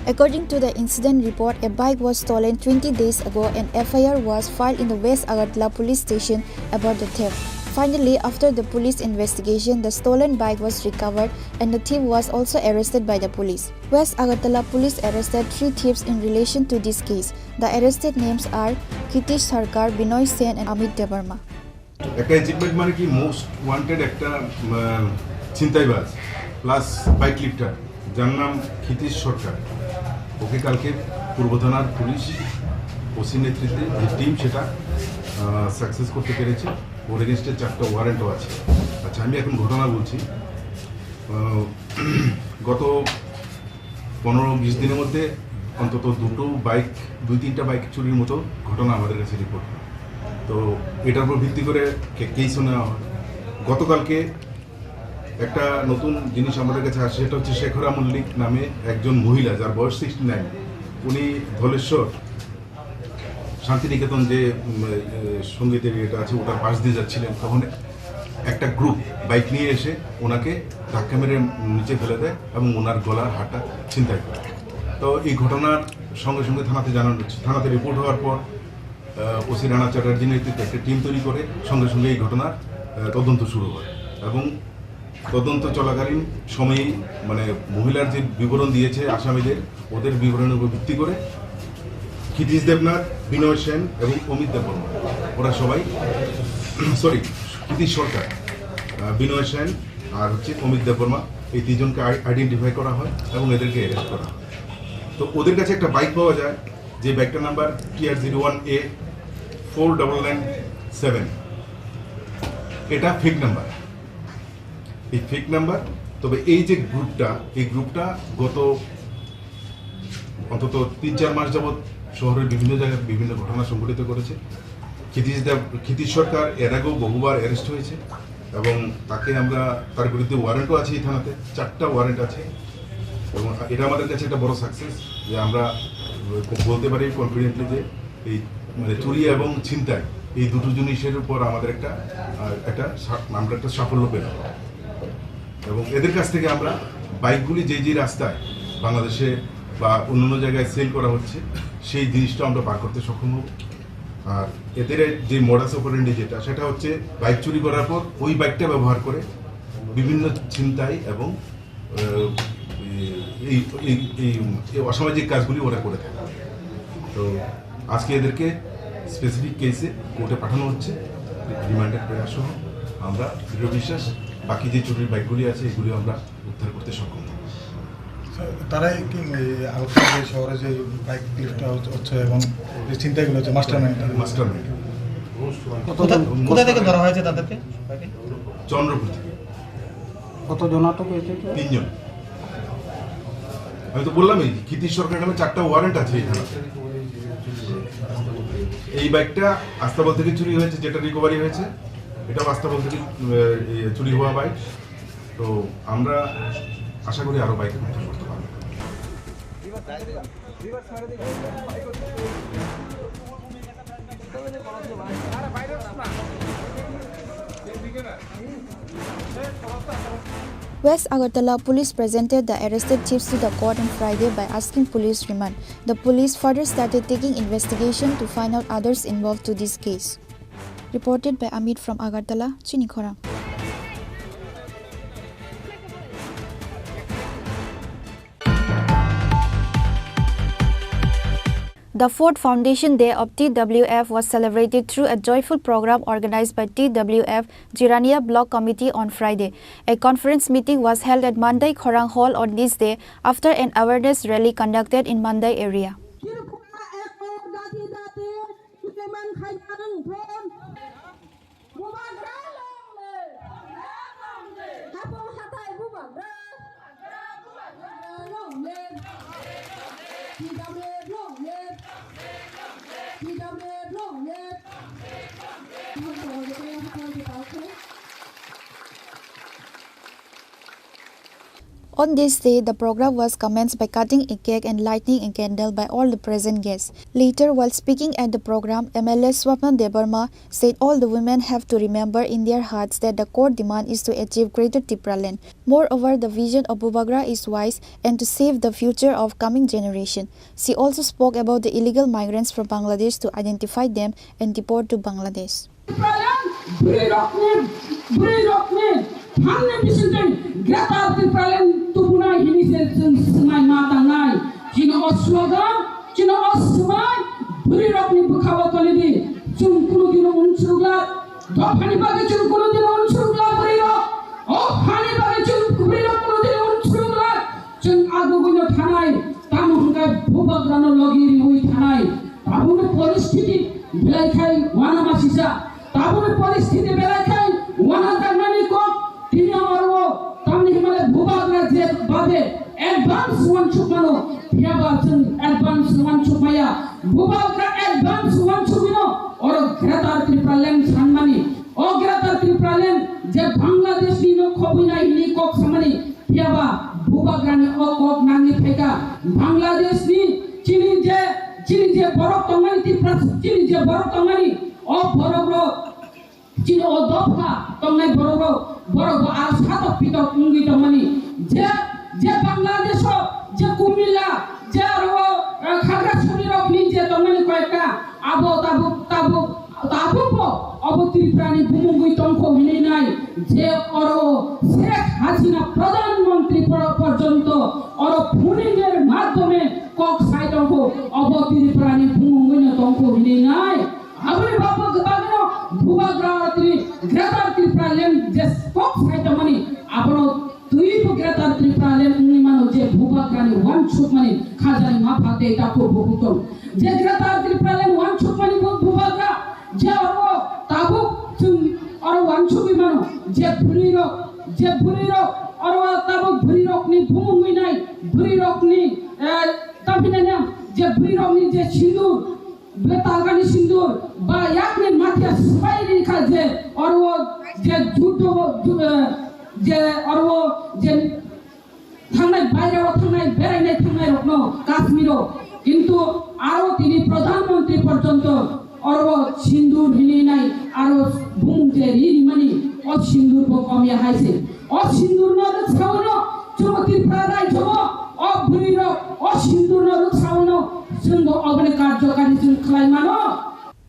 According to the incident report, a bike was stolen 20 days ago and FIR was filed in the West Agartala police station about the theft. Finally, after the police investigation, the stolen bike was recovered and the thief was also arrested by the police. West Agartala police arrested 3 thieves in relation to this case. The arrested names are Chini Khorang, Binoy Sen and Amit Devarma. একটা achievement মানে কি most wanted একটা ছিনতাইবাজ plus bike লিফটার যার নাম ক্ষিতীশ সরকার, ওকে কালকে পূর্ব থানার police OC নেতৃত্বে যে টিম সেটা সাকসেস করতে পেরেছে। ওর এগেনস্টে 4টা ওয়ারেন্টও আছে। আচ্ছা, আমি এখন ঘটনা বলছি। গত 15-20 দিনের মধ্যে অন্তত 2-3টা বাইক চুরির মতো ঘটনা আমাদের কাছে রিপোর্ট। তো এটার উপর ভিত্তি করে কেসও নেওয়া হয়। গতকালকে একটা নতুন জিনিস আমাদের কাছে আসে, সেটা হচ্ছে শেখরা মল্লিক নামে একজন মহিলা, যার বয়স 69। উনি ধলেশ্বর শান্তিনিকেতন যে সঙ্গীতের ইয়েটা আছে ওটার পাশ দিয়ে যাচ্ছিলেন, তখন একটা গ্রুপ বাইক নিয়ে এসে ওনাকে ধাক্কা মেরে নিচে ফেলে দেয় এবং ওনার গলার হাতটা ছিনতাই করে। তো এই ঘটনার সঙ্গে সঙ্গে থানাতে জানানো হচ্ছে। থানাতে রিপোর্ট হওয়ার পর ওসি রানা চ্যাটার্জির নেতৃত্বে একটা টিম তৈরি করে সঙ্গে সঙ্গে এই ঘটনার তদন্ত শুরু হয় এবং তদন্ত চলাকালীন সময়েই মানে মহিলার যে বিবরণ দিয়েছে আসামিদের, ওদের বিবরণের উপর ভিত্তি করে ক্ষিতীশ দেবনাথ, বিনয় সেন এবং অমিত দেববর্মা, ওরা সবাই ক্ষিতীশ সরকার, বিনয় সেন আর অমিত দেববর্মা, এই 3জনকে আইডেন্টিফাই করা হয় এবং এদেরকে অ্যারেস্ট করা হয়। তো ওদের কাছে একটা বাইক পাওয়া যায়, যে বাইকটার নাম্বার TR01A 4997। এটা ফেক নাম্বার, এই ফেক নাম্বার। তবে এই যে গ্রুপটা গত অন্তত 3-4 মাস যাবৎ শহরের বিভিন্ন জায়গায় বিভিন্ন ঘটনা সংঘটিত করেছে। ক্ষিতীশ সরকার এর আগেও বহুবার অ্যারেস্ট হয়েছে এবং তার বিরুদ্ধে ওয়ারেন্টও আছে এই থানাতে, 4টা ওয়ারেন্ট আছে। এবং এটা আমাদের কাছে একটা বড় সাকসেস যে আমরা বলতে পারি কনফিডেন্টলি যে এই মানে চুরি এবং ছিনতাই এই দুটো জিনিসের উপর আমাদের আমরা একটা সাফল্য পেলাম। এবং এদের কাছ থেকে আমরা বাইকগুলি যে রাস্তায় বাংলাদেশে বা অন্যান্য জায়গায় সেল করা হচ্ছে সেই জিনিসটা আমরা বার করতে সক্ষম হব। আর এদের যে মডাস অপারেন্ডি সেটা হচ্ছে বাইক চুরি করার পর ওই বাইকটা ব্যবহার করে বিভিন্ন ছিনতাই এবং এই অসামাজিক কাজগুলি ওরা করে থাকে। তো আজকে এদেরকে স্পেসিফিক কেসে কোর্টে পাঠানো হচ্ছে রিমান্ডের প্রয়াস সহ। আমরা দৃঢ় বিশ্বাস বাকি যে চুরির বাইকগুলি আছে এগুলি আমরা উদ্ধার করতে সক্ষম হব। তারাই কি আগরতলা শহরে যে বাইক লিফট হচ্ছে এবং যে চিন্তাগুলো হচ্ছে মাস্টারমাইন্ড কোথা থেকে ধরা হয়েছে তাদেরকে? চন্দ্রপুর থেকে। কতজন আটক হয়েছে? 3জন। আমি তো বললামই ক্ষিতীশ সরকার নামে 4টা ওয়ারেন্ট আছে এখানে। এই বাইকটা আস্তাবল থেকে চুরি হয়েছে, যেটা রিকভারি হয়েছে এটাও আস্তাবল থেকে চুরি হওয়া বাইক। তো আমরা আশা করি আরো বাইক উদ্ধার করতে পারবো। West Agartala police presented the arrested thieves to the court on Friday by asking police remand. The police further started taking investigation to find out others involved to this case. Reported by Amit from Agartala, Chini Khorang. The 4th Foundation Day of TWF was celebrated through a joyful program organized by TWF Jirania Block Committee on Friday. A conference meeting was held at Mandai Khorang Hall on this day after an awareness rally conducted in Mandai area. On this day, the program was commenced by cutting a cake and lighting a candle by all the present guests. Later, while speaking at the program, MLA Swapna Debarma said all the women have to remember in their hearts that the core demand is to achieve greater Tripura land. Moreover, the vision of Bubagra is wise and to save the future of coming generation. She also spoke about the illegal migrants from Bangladesh to identify them and deport to Bangladesh.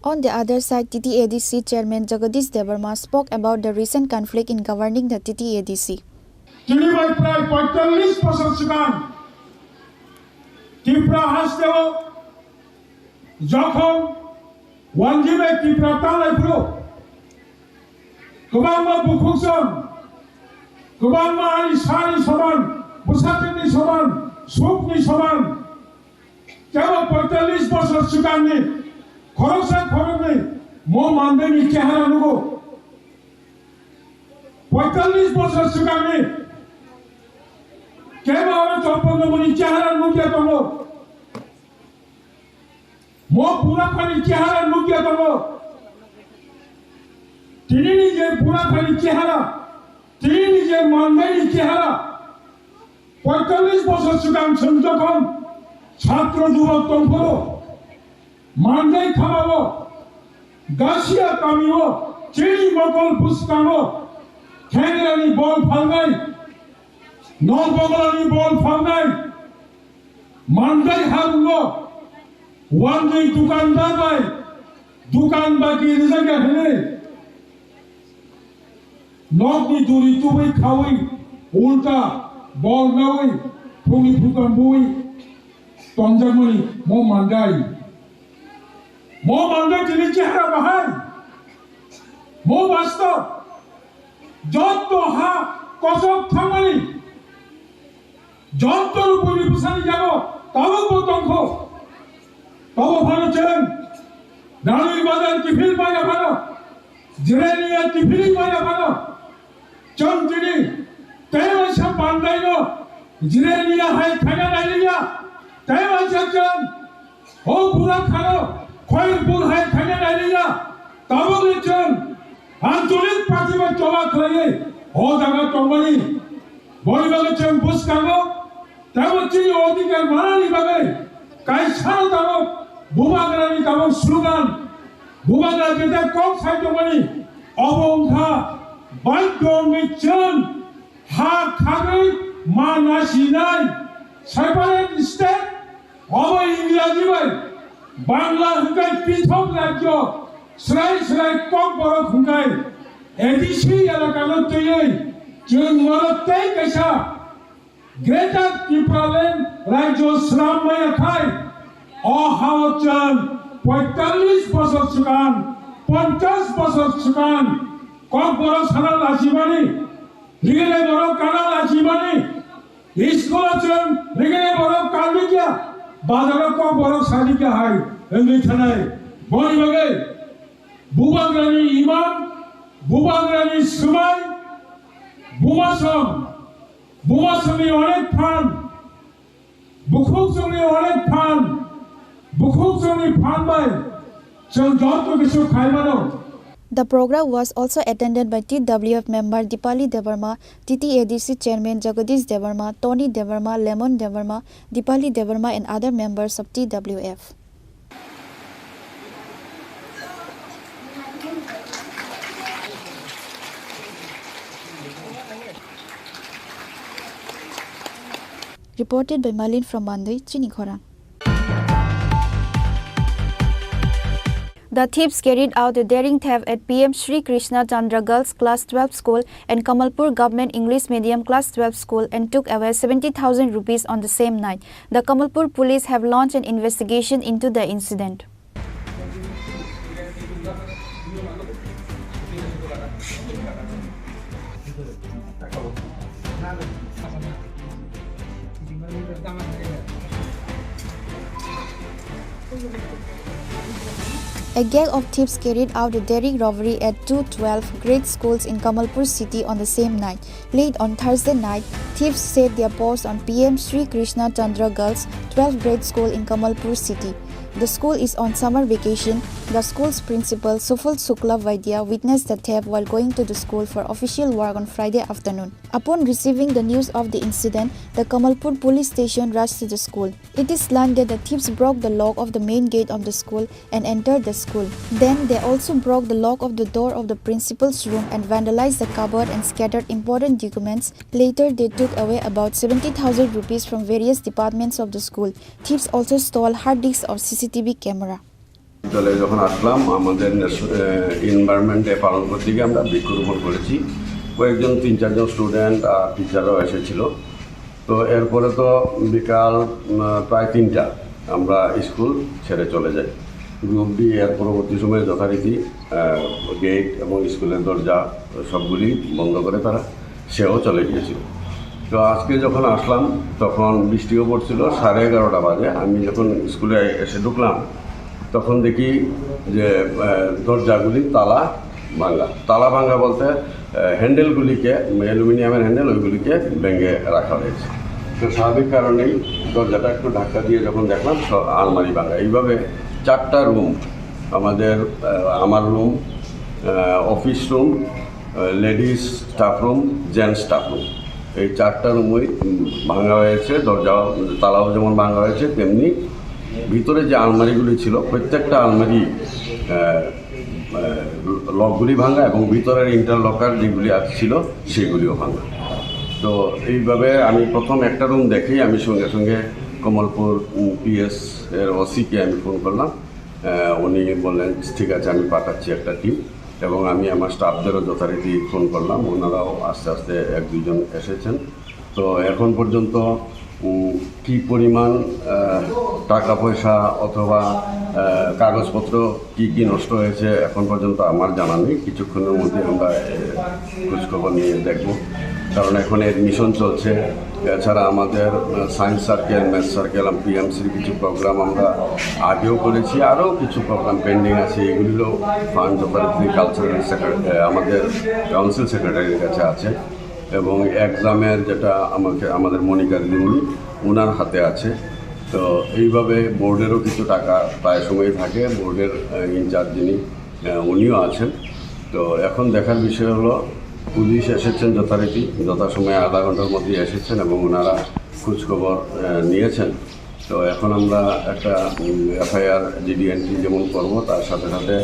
On the other side, TTADC Chairman Jagadish Debarma spoke about the recent conflict in governing the TTADC. Gasia Kamio, Chini Mokol Puskano, Kangarani Ball Palnai, Non Bogolani Ball Palnai, Mandai Haruno, one day Dukan Dabai, Dukan Baki Rizaga Hene, Nogni Duri Tuwi Kawi, Ulta, Ball Nawi, Puni Pukambui, Tonjamani, Mo Mandai. Mo Mandai Chini Chehra Bahai, Mo Basto, Joto Ha, Kosok Thamani, Joto Rupuni Pusani Jabo, Tavu Potongko, Tavu Phano Chen, Nani Bazar Kifil Maya Phano, Jirenia Kifili Maya Phano, Chon Chini, Taiwan Sham Bandai No, Jirenia Hai Khana Naliya, Taiwan Sham Chan, Ho Pura Khano, Khoirpur Hai Khana Naliya, Tavu Chan, Antolik Patiba Chola Khraye, Ho Daga Tomani, বলিবাগে চেন বুসকাগো তেমচি অধিকার মানানি বাগে কাইসানো তাগো বুবাগরানি তাগো slogan বুবাগরা যেটা কম সাইতমানি অবংখা বাইকমি chain হা খাগৈ মা নাসিনাই separate state of ইংরাজি বাই বাংলা হুকাই পৃথক রাজ্য স্রাই স্রাই কক বড় হুকাই এডিসি এলাকানো তৈরি जों मरते कैसा ग्रेटर त्रिपुरालैंड राज्य श्रामय खाई अहावचन 45 बছর सिगां 50 बছর सिगां कक बड़ साना लाजिमानी रिगेले बड़ काना लाजिमानी स्कूल जों रिगेले बड़ कालबिया बाजार कक बड़ सालिका हाय एंगै थानाय बनि बागै बुबाग्रानि इमाम बुबाग्रानि सुमाय বুমাসমি অনেক ফান বুখুকজনি অনেক ফান বুখুকজনি ফান বাই जों যত কিছু খাইবানো। The program was also attended by TWF member Dipali Devarma, TTADC chairman Jagadish Devarma, Tony Devarma, Lemon Devarma, Dipali Devarma and other members of TWF. Reported by Malin from Mandai, Chini Khorang. The thieves carried out a daring theft at PM Sri Krishna Chandra Girls Class 12 School and Kamalpur Government English Medium Class 12 School and took away 70,000 rupees on the same night. The Kamalpur police have launched an investigation into the incident. A gang of thieves carried out a daring robbery at two 12th grade schools in Kamalpur city on the same night. Late on Thursday night, thieves set their paws on PM Sri Krishna Chandra Girls 12th grade school in Kamalpur city. The school is on summer vacation. The school's principal Sufal Sukla Vaidya witnessed the theft while going to the school for official work on Friday afternoon. Upon receiving the news of the incident, the Kamalpur police station rushed to the school. It is learned that the thieves broke the lock of the main gate of the school and entered the school. Then they also broke the lock of the door of the principal's room and vandalized the cupboard and scattered important documents. Later, they took away about 70,000 rupees from various departments of the school. Thieves also stole hard disks of CCTV camera. দলে যখন আসলাম আমাদের এনভায়রনমেন্টে পালন করতে গিয়ে আমরা বৃক্ষরোপণ করেছি। কয়েকজন 3-4 জন স্টুডেন্ট আর টিচাররাও এসেছিল। তো এরপরে তো বিকাল প্রায় 3টা আমরা স্কুল ছেড়ে চলে যাই। গ্রুপ ডি এর পরবর্তী সময়ে যথারীতি গেট এবং স্কুলের দরজা সবগুলি বন্ধ করে তারা সেও চলে গিয়েছিল। তো আজকে যখন আসলাম তখন বৃষ্টিও পড়ছিল, 11:30 বাজে। আমি যখন স্কুলে এসে ঢুকলাম তখন দেখি যে দরজাগুলি তালা ভাঙা বলতে হ্যান্ডেলগুলিকে, অ্যালুমিনিয়ামের হ্যান্ডেল ওইগুলিকে ভেঙে রাখা হয়েছে। তো স্বাভাবিক কারণেই দরজাটা একটু ধাক্কা দিয়ে যখন দেখলাম আলমারি ভাঙা। এইভাবে 4টা রুম, আমার room, office room, ladies staff room, gents staff room, এই 4টা রুমই ভাঙা হয়েছে। দরজাও তালাও যেমন ভাঙা হয়েছে তেমনি ভিতরে যে আলমারিগুলি ছিল প্রত্যেকটা আলমারি লকগুলি ভাঙা এবং ভিতরের ইন্টারলকার যেগুলি ছিল সেগুলিও ভাঙা। তো এইভাবে আমি প্রথম একটা রুম দেখেই আমি সঙ্গে সঙ্গে কমলপুর পিএস এর ওসিকে আমি ফোন করলাম। উনি বললেন ঠিক আছে আমি পাঠাচ্ছি একটা টিম, এবং আমি আমার স্টাফদেরও যথারীতি ফোন করলাম। ওনারাও আস্তে আস্তে 1-2 জন এসেছেন। তো এখন পর্যন্ত কী পরিমাণ টাকা পয়সা অথবা কাগজপত্র কি নষ্ট হয়েছে এখন পর্যন্ত আমার জানা নেই। কিছুক্ষণের মধ্যে আমরা খোঁজখবর নিয়ে দেখব, কারণ এখন অ্যাডমিশন চলছে। এছাড়া আমাদের সায়েন্স সার্কেল, ম্যাথ সার্কেল, পিএমসির কিছু প্রোগ্রাম আমরা আগেও করেছি, আরও কিছু প্রোগ্রাম পেন্ডিং আছে। এগুলিরও ফান্ড যথারীতি কালচারাল আমাদের কাউন্সিল সেক্রেটারির কাছে আছে, এবং এক্সামের যেটা আমাদের মনিকা দিদিমণি ওনার হাতে আছে। তো এইভাবে বোর্ডেরও কিছু টাকা প্রায় সময় থাকে, বোর্ডের ইনচার্জ যিনি উনিও আছেন। তো এখন দেখার বিষয় হলো পুলিশ এসেছেন যথারীতি, যথাসময়ে আধা ঘন্টার মধ্যে এসেছেন এবং ওনারা খোঁজখবর নিয়েছেন। তো এখন আমরা একটা এফআইআর জিডি এন্ট্রি যেমন করবো, তার সাথে সাথে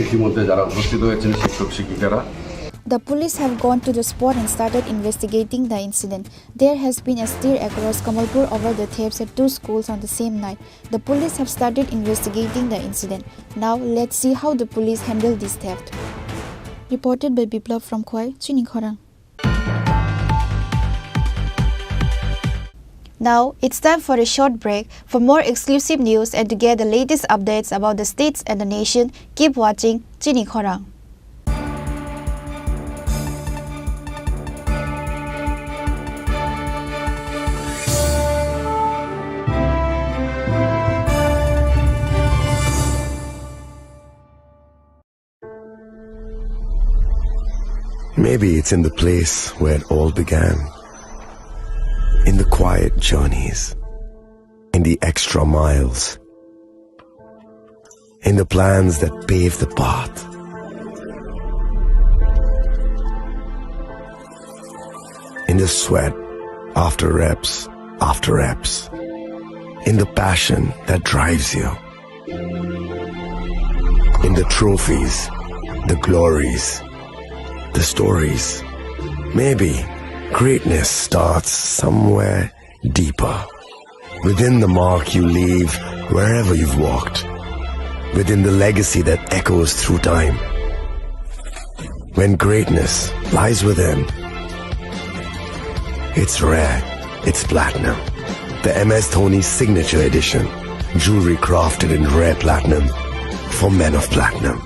ইতিমধ্যে যারা উপস্থিত হয়েছেন শিক্ষক শিক্ষিকারা। The police have gone to the spot and started investigating the incident. There has been a stir across Kamalpur over the thefts at 2 schools on the same night. The police have started investigating the incident. Now let's see how the police handled this theft. Reported by Biplav from Khoi, Chini Khorang. Now it's time for a short break. For more exclusive news and to get the latest updates about the states and the nation, keep watching Chini Khorang. Maybe it's in the place where it all began. In the quiet journeys, in the extra miles, in the plans that pave the path. In the sweat after reps, in the passion that drives you, in the trophies, the glories, the stories. Maybe greatness starts somewhere deeper, within the mark you leave wherever you've walked, within the legacy that echoes through time. When greatness lies within, it's rare, it's platinum. The MS Dhoni Signature Edition, jewelry crafted in rare platinum for men of platinum.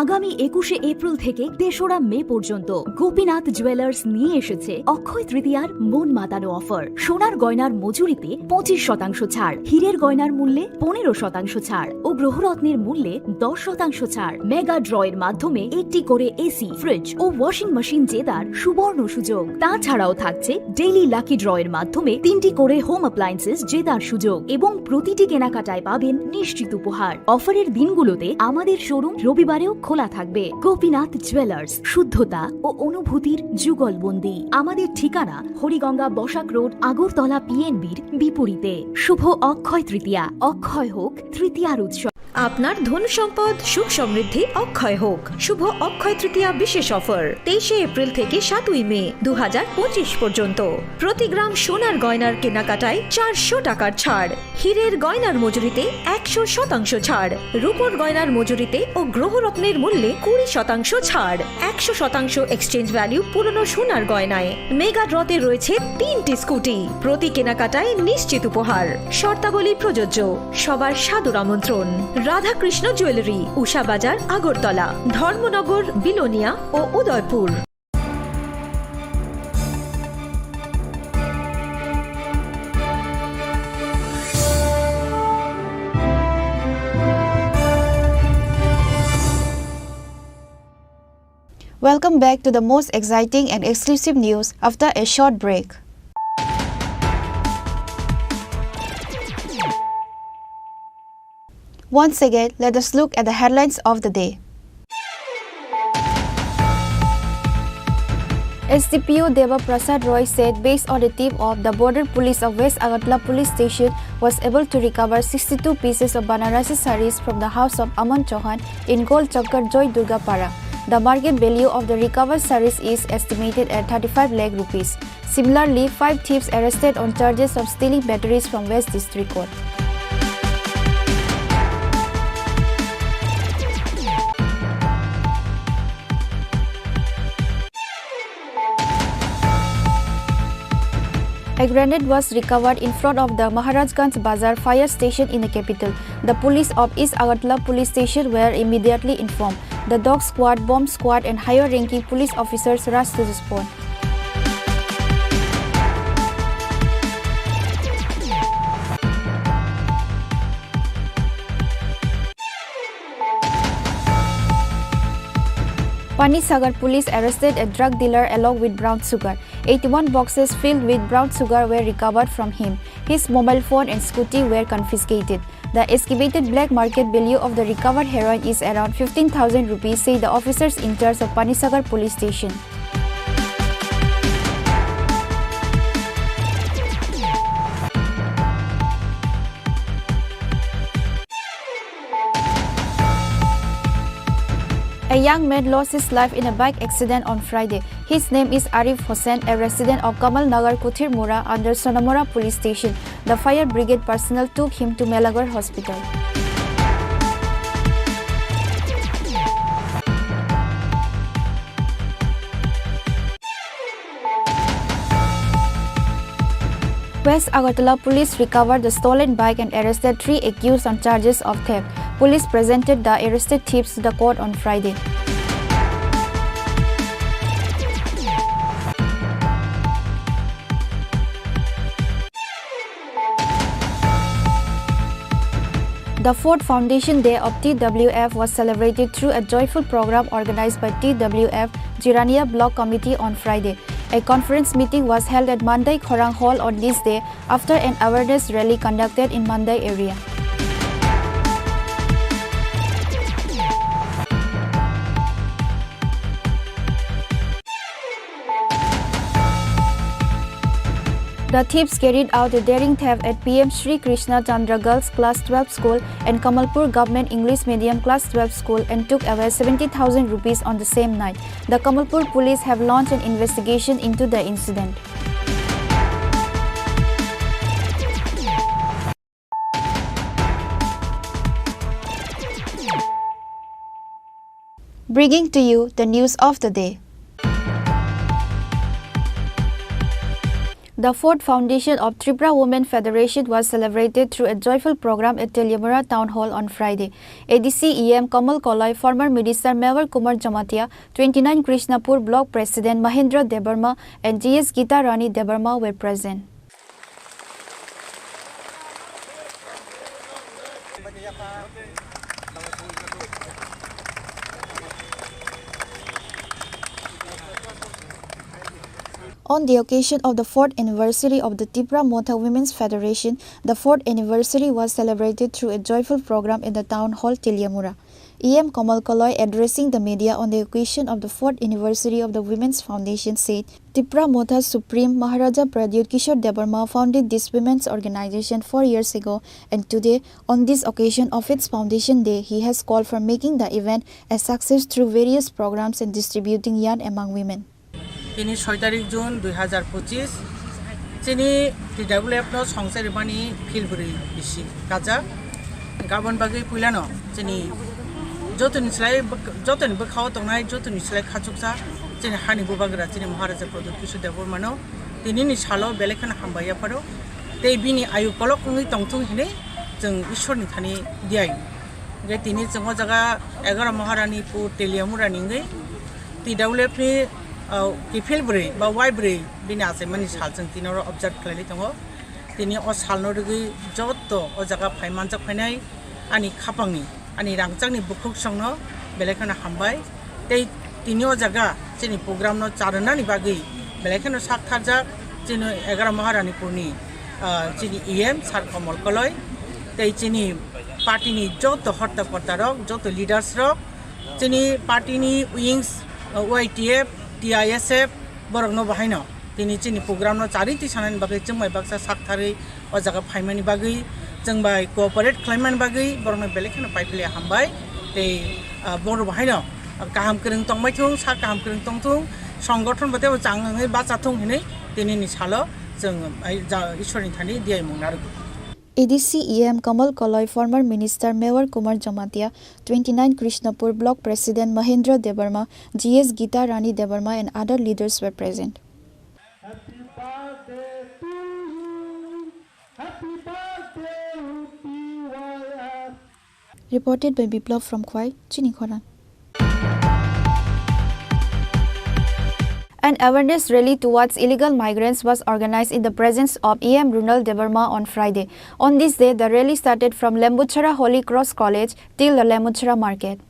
আগামী 21শে April থেকে 3রা মে পর্যন্ত Gopinath jewellers নিয়ে এসেছে অক্ষয় তৃতীয়ার মন মাতানো offer. সোনার গয়নার মজুরিতে 25% ছাড়, হীরের গয়নার মূল্যে 15% ছাড় ও গ্রহরত্নের মূল্যে 10% ছাড়। মেগা ড্রয়ের মাধ্যমে একটি করে এসি, ফ্রিজ ও ওয়াশিং মেশিন জেতার সুবর্ণ সুযোগ। তাছাড়াও থাকছে ডেইলি লাকি ড্রয়ের মাধ্যমে 3টি করে হোম অ্যাপ্লায়েন্সেস জেতার সুযোগ এবং প্রতিটি কেনাকাটায় পাবেন নিশ্চিত উপহার। অফারের দিনগুলোতে আমাদের শোরুম রবিবারেও খোলা থাকবে। গোপীনাথ জুয়েলার্স, শুদ্ধতা ও অনুভূতির যুগলবন্দি। আমাদের ঠিকানা হরিগঙ্গা বসাক রোড, আগরতলা পিএনবির বিপরীতে। শুভ অক্ষয় তৃতীয়া, অক্ষয় হোক তৃতীয়ার উৎসব। আপনার ধন সম্পদ সুখ সমৃদ্ধি অক্ষয় হোক। শুভ অক্ষয় তৃতীয়া বিশেষ অফার 23শে এপ্রিল থেকে 7ই মে 2025 পর্যন্ত। প্রতি গ্রাম সোনার গয়নার কেনাকাটায় 400 টাকার ছাড়, হীরের গয়নার মজুরিতে 100% ছাড়, রূপোর গয়নার মজুরিতে ও গ্রহরত্নের মূল্যে 20% ছাড়, 100% এক্সচেঞ্জ ভ্যালু পুরনো সোনার গয়নায়। মেগা ড্রতে রয়েছে 3টি স্কুটি, প্রতি কেনাকাটায় নিশ্চিত উপহার। শর্তাবলী প্রযোজ্য। সবার সাদর আমন্ত্রণ। রাধাকৃষ্ণ জুয়েলারি, উষা বাজার, আগরতলা, ধর্মনগর, বিলোনিয়া ও Udaipur. Welcome back to the most exciting and exclusive news after a short break. Once again, let us look at the headlines of the day. SDPO Deva Prasad Roy said based on the tip of the Border Police of West Agartala Police Station was able to recover 62 pieces of Banarasi sarees from the house of Aman Chauhan in Gol Chakkar Joy Durga Para. The market value of the recovered sarees is estimated at 35 lakh rupees. Similarly, 5 thieves arrested on charges of stealing batteries from West District Court. A grenade was recovered in front of the Maharajganj Bazar fire station in the capital. The police of East Agartala police station were immediately informed. The dog squad, bomb squad and higher-ranking police officers rushed to the spot. Panisagar police arrested a drug dealer along with brown sugar. 81 boxes filled with brown sugar were recovered from him. His mobile phone and scooty were confiscated. The estimated black market value of the recovered heroin is around 15,000 rupees, say the officers in charge of Panisagar police station. A young man lost his life in a bike accident on Friday. His name is Arif Hossain, a resident of Kamal Nagar Kuthirmura under Sonamora police station. The fire brigade personnel took him to Melagar hospital. West Agartala police recovered the stolen bike and arrested 3 accused on charges of theft. Police presented the arrested thieves to the court on Friday. The 4th Foundation Day of TWF was celebrated through a joyful program organized by TWF Jirania Block Committee on Friday. A conference meeting was held at Mandai Khorang Hall on this day after an awareness rally conducted in Mandai area. The thieves carried out a daring theft at PM Sri Krishna Chandra Girls Class 12 School and Kamalpur Government English Medium Class 12 School and took away 70,000 rupees on the same night. The Kamalpur police have launched an investigation into the incident. Bringing to you the news of the day. The 4th Foundation of Tripura Women Federation was celebrated through a joyful program at Teliamura Town Hall on Friday. ADC EM Kamal Kolai, former Minister Mewar Kumar Jamatia, 29 Krishnapur Block President Mahendra Debarma and GS Gita Rani Debarma were present. On the occasion of the 4th anniversary of the Tripura Motha Women's Federation, the 4th anniversary was celebrated through a joyful program in the town hall Teliamura. EM Kamal Koloi, addressing the media on the occasion of the 4th anniversary of the Women's Foundation, said, Tripura Motha Supreme Maharaja Pradyut Kishore Debarma founded this women's organization 4 years ago, and today, on this occasion of its foundation day, he has called for making the event a success through various programs and distributing yarn among women. তিনি 6 তারিখ June 2025 চিনি TWF no সংসার বানি ফিলবরি BC কাজা গাবন বাগै পুইলানো চিনি যতন বখাও তংনাই যতন ইসলাই খাচুকসা চিনি হানি বুবাগরা চিনি মহারাজা প্রদীপ কিশোর দেববর্মানো তিনিনি সালো বেলেখান হামবাया फारो তে বিনি आयु कलक नुई तंथुं हिने जों ईश्वरनि थानि दियाय गे तिनि जों जागा 11 महारानी पु टेलियामुरा निङै TWF नि किफिलब्रै बा वाइब्रै बिनि आसे मानि सालजों तिनर अबजार्भ खालायनाय दङ तिनि अ सालनो रगै जत अ जागा फाइमानजक फायनाय आनि खापांनि आनि रांचांनि बुखुकसंनो बेलेखाना हामबाय तै तिनि अ जागा चिनि प्रग्राम न चारनानि बागै बेलेखाना साकथारजा चिनि 11 महारानीपुरनि चिनि EM सार कमल कलय तै चिनि पार्टीनि जत हर्ता कर्तारक जत लिडार्स रक चिनि पार्टीनि विंग्स YTF TISF बरगनो बाहायनो दिनै चिनि प्रग्राम न चारिति सानानि बागै जोंबाय बाक्सा साकथारै अ जागा फाइमानि बागै जोंबाय कोअपारेट खालामनायनि बागै बरगनो बेलेखाना पाइपले हामबाय तै बर बाहायनो गाहाम गोरों तंबायथुं सा गाहाम गोरों तंथुं संगठन बाथे जाङै बाचाथुं हिनै दिनैनि सालो जों ईश्वरनि थानि दियाय Munnar ADC EM Kamal Koloi, former Minister Mewar Kumar Jamatia, 29 Krishnapur Block President Mahendra Debarma, GS Gita Rani Debarma and other leaders were present. Happy birthday to Reported by Biplav from Khwai, Chini Khorang. An awareness rally towards illegal migrants was organized in the presence of EM Runal Devarma on Friday. On this day, the rally started from Lembuchara Holy Cross College till the Lembuchara Market.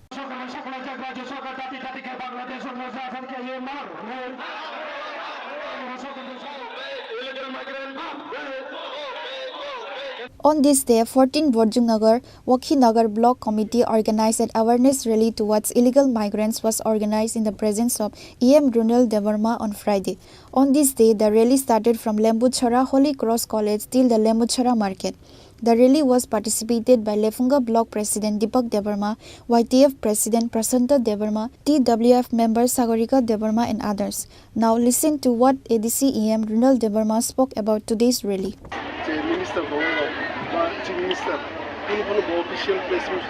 On this day, 14 Borjungnagar, Wakhinagar Block Committee organized an awareness rally towards illegal migrants was organized in the presence of EM Runal Devarma on Friday. On this day, the rally started from Lembuchara Holy Cross College till the Lembuchara Market. The rally was participated by Lefunga Block President Deepak Devarma, YTF President Prasanta Devarma, TWF member Sagarika Devarma and others. Now listen to what ADC EM Runal Devarma spoke about today's rally. Chief Minister, official placement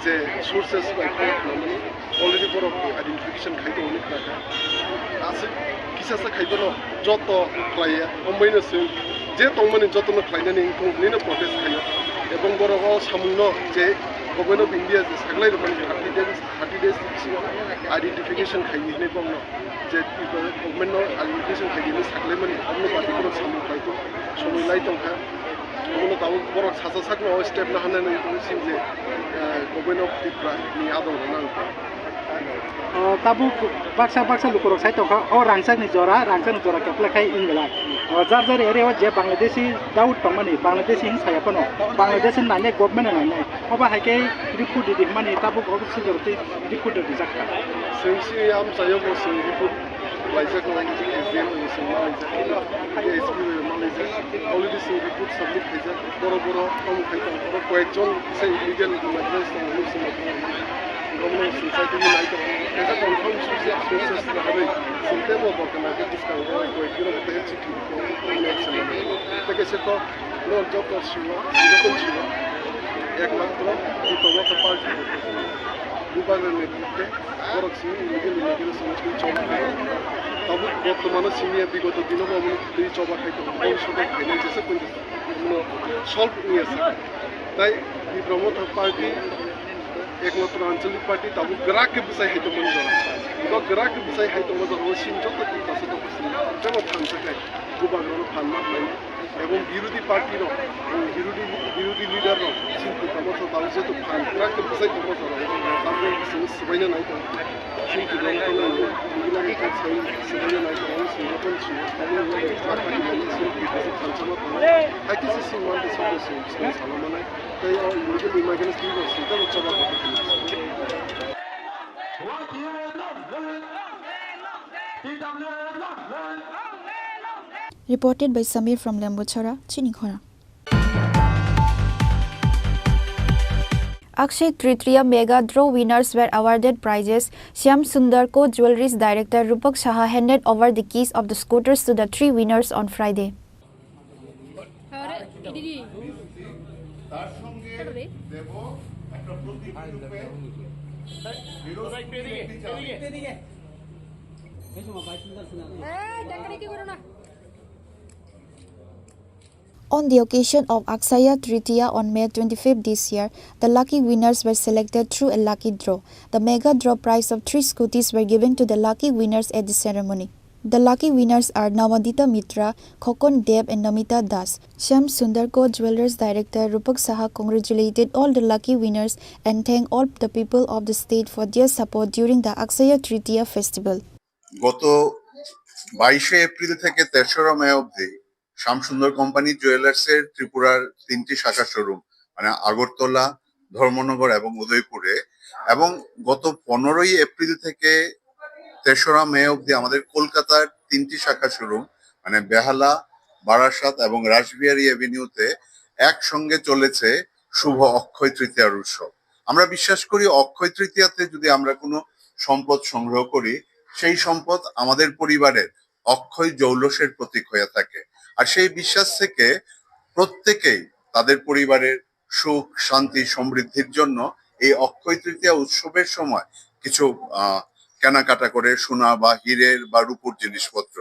যে sources already বড় identification খাইতে অনেক রাখা আছে কিসাসা খাইবো যত খাইয়া অম্বাইনো যে তংমানি যতন খাইনানি ইনকমপ্লিনো প্রটেস্ট খাইয়া এবং বড় সামুন্য যে গভর্নমেন্ট অফ ইন্ডিয়া যে সাগলাই মানে 30 days আইডেন্টিফিকেশন খাইনি বংন যে গভর্নমেন্ট আইডেন্টিফিকেশন খাইনি সাগলাই মানে অন্য পার্টিগুলো সামু খাইতো সময় লাই দংখা অন্য তাও বড় সাসা সাকনো স্টেপ না হানানি সিং যে government of Tripura ni adong nang tabu baksa lukur sai to o rangsak ni jora kepla khai ingla jar area je bangladeshi daud tongmani bangladeshi hin saya pono bangladeshi nane government nane oba haike report di mani tabu office jorti report di jakka sensi am sayo bo sen report laizak nang ji SDM ni sen laizak SPM laizak already sen report submit khaija boro tom khaita boro koekjon sei illegal migrants tong ni sen government society ni naito esa confirm sources na habe sunte bo bokana ke discount ko ekiro bote chiki election থেকে সে তো যত ছিল যখন ছিল একমাত্র বিপ্লব party বিভাগের নেতৃত্বে করছি ইলিগেল সমস্ত চলা তবে বর্তমানে সিনিয়র বিগত দিনও এই চবা খাইতে ভবিষ্যতে খাইলে যেসে সলভ নিয়েছে তাই বিপ্লব পার্টি একমাত্র আঞ্চলিক পার্টি তবু গ্রাহকে বিষয় হয়তো মনে করা গ্রাহক বিষয় হয়তো মনে সিন যত যেমন ফান থাকে গোবাগ্রহ ফান মাত্রায় এবং বিরোধী পার্টির বিরোধী লিডার সিনকু তবু তাও যেহেতু ফান গ্রাহকে বিষয় তবু তাদের সবাই নাই সিনকু মিলানি কাছে সবাই নাই সিনকন ছিল একই সিনমান্তে সব সালামানায় তাই ইলিগেল ইমাইগ্রেন্টস কি বলছে এটা উচ্চবা Reported by Samir from Lembuchara, Chini Khorang. Akshay Tritiya Mega Draw winners were awarded prizes. Shyam Sundar Co Jewelries Director Rupak Saha handed over the keys of the scooters to the 3 winners on Friday. On the occasion of Akshaya Tritiya on May 25th this year, the lucky winners were selected through a lucky draw. The mega draw prize of 3 scooties were given to the lucky winners at the ceremony. The lucky winners are Namadita Mitra, Khokon Deb and Namita Das. Shyam Sundar Co Jewelers Director Rupak Saha congratulated all the lucky winners and thanked all the people of the state for their support during the Akshaya Tritiya festival. গত 22 April থেকে 3রা মে অবধি Shyamsundar company জুয়েলার্সের ত্রিপুরার 3টি শাখা showroom মানে আগরতলা, ধর্মনগর এবং উদয়পুরে এবং গত 15ই এপ্রিল থেকে 3রা মে অবধি আমাদের কলকাতার 3টি শাখা শোরুম মানে বেহালা, বারাসাত এবং রাসবিহারী এভিনিউতে একসঙ্গে চলেছে শুভ অক্ষয় তৃতীয়ার উৎসব। আমরা বিশ্বাস করি অক্ষয় তৃতীয়াতে যদি আমরা কোনো সম্পদ সংগ্রহ করি সেই সম্পদ আমাদের পরিবারের অক্ষয় জৌলসের প্রতীক হয়ে থাকে। আর সেই বিশ্বাস থেকে প্রত্যেকেই তাদের পরিবারের সুখ, শান্তি, সমৃদ্ধির জন্য এই অক্ষয় তৃতীয়া উৎসবের সময় কিছু কেনাকাটা করে সোনা বা হীরের বা রূপোর জিনিসপত্র।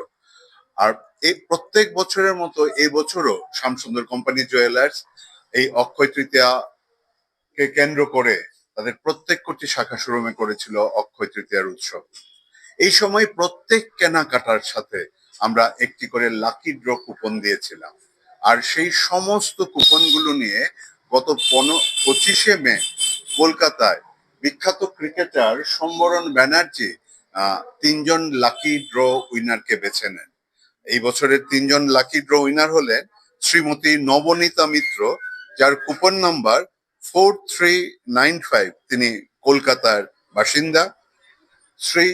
আর এই প্রত্যেক বছরের মতো এই বছরও শ্যামসুন্দর কোম্পানি জুয়েলার্স এই অক্ষয় তৃতীয়াকে কেন্দ্র করে তাদের প্রত্যেক কোটি শাখা শোরুমে করেছিল অক্ষয় তৃতীয়ার উৎসব। এই সময় প্রত্যেক কেনাকাটার সাথে আমরা একটি করে লাকি ড্র কুপন দিয়েছিলাম। আর সেই সমস্ত কুপনগুলো নিয়ে গত 25শে মে কলকাতায় বিখ্যাত ক্রিকেটার সম্বরণ ব্যানার্জি 3জন লাকি ড্র উইনারকে বেছে নেন। এই বছরের 3জন লাকি ড্র উইনার হলেন শ্রীমতী নবনীতা মিত্র, যার কুপন নাম্বার 4395, তিনি কলকাতার বাসিন্দা। শ্রী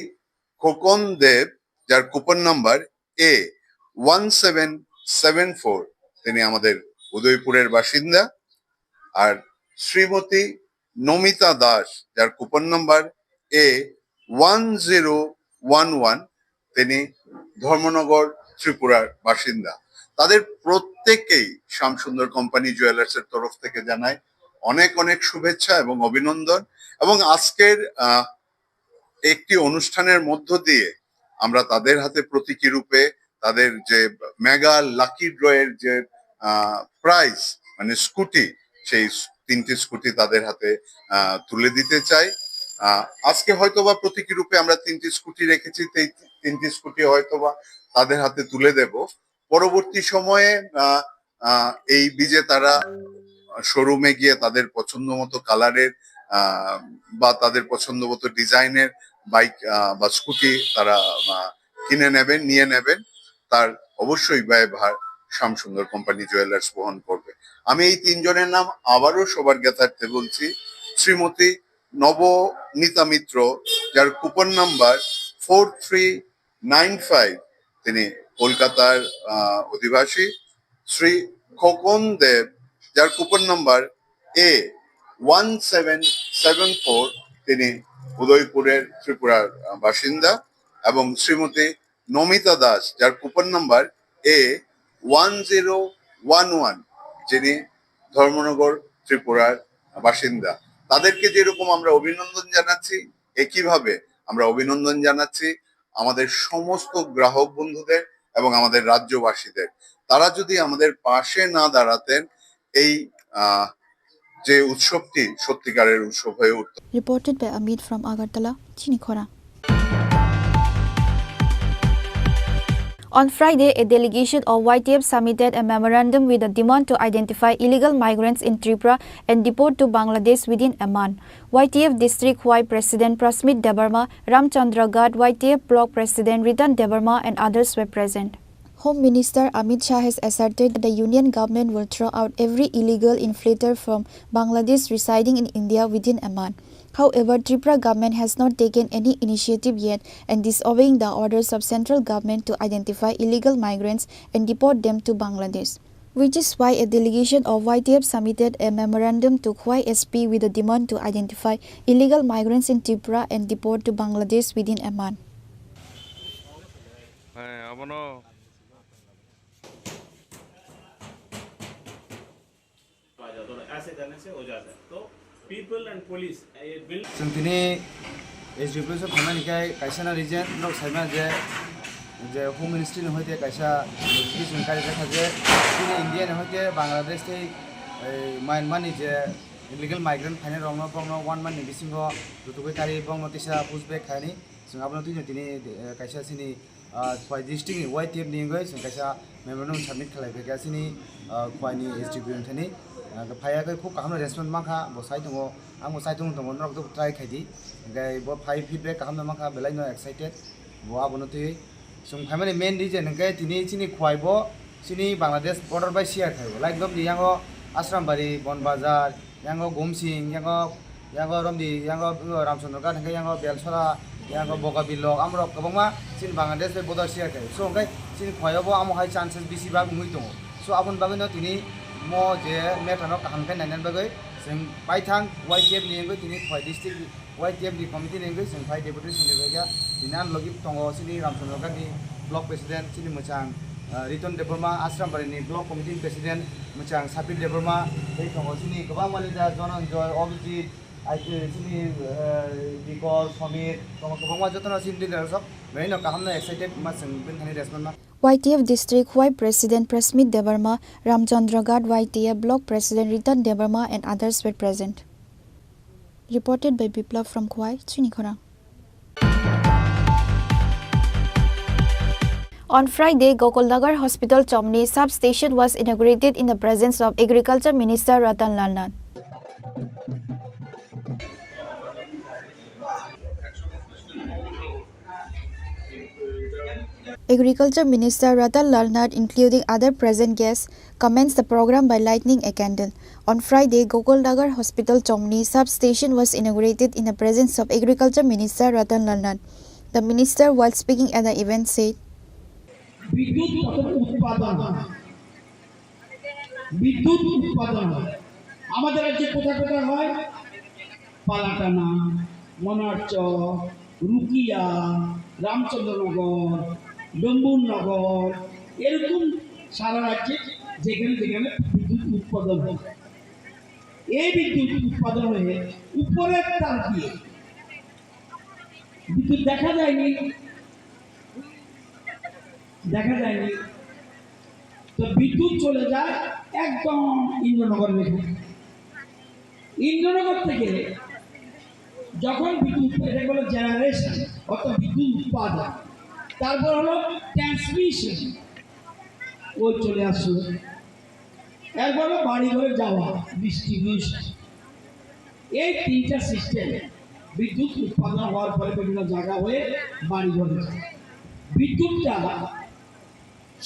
খোকন দেব, যার কুপন নাম্বার A1774, তিনি আমাদের উদয়পুরের বাসিন্দা। আর শ্রীমতী নমিতা দাস, যার কুপন নাম্বার A1011, তিনি ধর্মনগর ত্রিপুরার বাসিন্দা। তাদের প্রত্যেককেই শ্যামসুন্দর কোম্পানি জুয়েলার্সের তরফ থেকে জানাই অনেক অনেক শুভেচ্ছা এবং অভিনন্দন। এবং আজকের একটি অনুষ্ঠানের মধ্য দিয়ে আমরা তাদের হাতে প্রতীকী রূপে তাদের যে মেগা লাকি ড্রয়ের যে প্রাইজ মানে স্কুটি, সেই 3টি স্কুটি তাদের হাতে তুলে দিতে চাই। আজকে হয়তোবা প্রতীকী রূপে আমরা 3টি স্কুটি রেখেছি, 3টি স্কুটি হয়তোবা তাদের হাতে তুলে দেব। পরবর্তী সময়ে এই বিজেতারা শোরুমে গিয়ে তাদের পছন্দ মতো কালারের বা তাদের পছন্দ মতো ডিজাইনের বাইক বা স্কুটি তারা কিনে নেবেন, নিয়ে নেবেন। তার অবশ্যই ব্যয়ভার শ্যামসুন্দর কোম্পানি জুয়েলার্স বহন করবে। আমি এই 3জনের নাম আবারও সবার জ্ঞাতার্থে বলছি। শ্রীমতী নবনীতা মিত্র, যার কুপন নাম্বার 4395, তিনি কলকাতার অধিবাসী। শ্রী খোকন দেব, যার কুপন নাম্বার A1774, তিনি উদয়পুরের ত্রিপুরার বাসিন্দা। এবং শ্রীমতী নমিতা দাস, যার কুপন নাম্বার A1011, যিনি ধর্মনগর ত্রিপুরার বাসিন্দা। তাদেরকে যেরকম আমরা অভিনন্দন জানাচ্ছি, একইভাবে আমরা অভিনন্দন জানাচ্ছি আমাদের সমস্ত গ্রাহক বন্ধুদের এবং আমাদের রাজ্যবাসীদের। তারা যদি আমাদের পাশে না দাঁড়াতেন, এই যে উৎসবটি সত্যিকারের উৎসব হয়ে উঠত। Reported by Amit from Agartala, Chini Khorang. On Friday, a delegation of YTF submitted a memorandum with a demand to identify illegal migrants in Tripura and deport to Bangladesh within a month. YTF District Y President Prasmit Debarma, Ramchandra Gad, YTF Block President Ritan Debarma and others were present. Home Minister Amit Shah has asserted that the Union government will throw out every illegal inflator from Bangladesh residing in India within a month. However, Tripura government has not taken any initiative yet and disobeying the orders of central government to identify illegal migrants and deport them to Bangladesh. Which is why a delegation of YTF submitted a memorandum to YSP with a demand to identify illegal migrants in Tripura and deport to Bangladesh within a month. जों दिनै एसडिपिएस थांनायनिखाय कायसाना रिजेन नक साइमा जे home ministry नहयते कायसा notification कारिजा थाजे दिनै India नहयते Bangladesh ते माइनमानि जे illegal migrant फाइने रंनो बंनो 1 माननि बिसिंगो दुतुबै कारि बंनो तिसा पुसबेक खानि जों आबनो दिनै कायसा सिनि खय डिस्ट्रिक्टनि वाइटिएफ नि गय जों कायसा मेमोरेंडम सबमिट खालायफैगासिनि खयनि एसडिपिएस थानि फायाखै खूब काहामनो रेसपन्स माखा बसाय दङ आं बसाय दङ नक दो ट्राइ खायदि गाय ब फाइ फिडबेक काहामनो माखा बेलाय नो एक्साइटेड ब आबनो तै जों फाइमानि मेन रिजन नंगाय दिनै सिनि खयब सिनि बांग्लादेश बॉर्डर बाय सियार थायो लाइक दम दियांगो आश्रामबारी बन बाजार यांगो गोमसिं यांगो रमदि यांगो रामचंद्र गा थांगाय यांगो बेलसरा यांगो बगाबिलक आमरो गोबांमा सिनि बांग्लादेश बाय बॉर्डर सियार थायो सो ओंखाय सिनि खयब आमो हाय चान्सेस बेसिबा मुइ दङ सो आबन बागैनो दिनै मो जे मेटानो काहामखाय नायनान बागै जों बायथां वाइटिएफ नि दिनै खय डिस्ट्रिक्ट वाइटिएफ नि कमिटि नि जों फाइ डेपुटी सेक्रेटारिया दिनान लगिब दङ सिनि रामचंद्र गानि ब्लक प्रेसिडेंट सिनि मोजां रिटन देबरमा आश्रामबारिनि ब्लक कमिटि प्रेसिडेंट मोजां सापिल देबरमा बै दङ सिनि गोबां मालिदा जनन्जय Abhijit actually Dikor, Samir, Koma Jotana Sindhi Lersop, very no Kahamna excited much and been any response. YTF District Y President Prasmit Debarma, Ramchandra Gad YTF Block President Ritan Debarma and others were present. Reported by Biplav from Khwai, Chini Khorang. On Friday, Gokulnagar Hospital Chomni substation was inaugurated in the presence of Agriculture Minister Ratan Lal Nath. Agriculture Minister Ratan Lal Nath, including other present guests, commenced the program by lighting a candle. On Friday, Gokulnagar Hospital Chomni substation was inaugurated in the presence of Agriculture Minister Ratan Lal Nath. The minister, while speaking at the event, said, বিদ্যুৎ উৎপাদন আমাদের রাজ্যে কোথায় কোথায় হয় পালাটানা মনারচর রুকিয়া রামচন্দ্রনগর ডম্বুরনগর এরকম সারা রাজ্যে যেখানে যেখানে বিদ্যুৎ উৎপাদন হয় এই বিদ্যুৎ উৎপাদন হয়ে উপরের তার দিয়ে বিদ্যুৎ দেখা যায়নি তো বিদ্যুৎ চলে যায় একদম ইন্দ্রনগর ইন্দ্রনগর থেকে যখন বিদ্যুৎ এটা বলে জেনারেশন অর্থাৎ বিদ্যুৎ উৎপাদন তারপর হলো ট্রান্সমিশন ওই চলে আসলো এরপর বাড়ি ঘরে যাওয়া ডিস্ট্রিবিউশন এই তিনটা সিস্টেম বিদ্যুৎ উৎপাদন হওয়ার পরে বিভিন্ন জায়গা হয়ে বাড়ি ঘরে বিদ্যুৎটা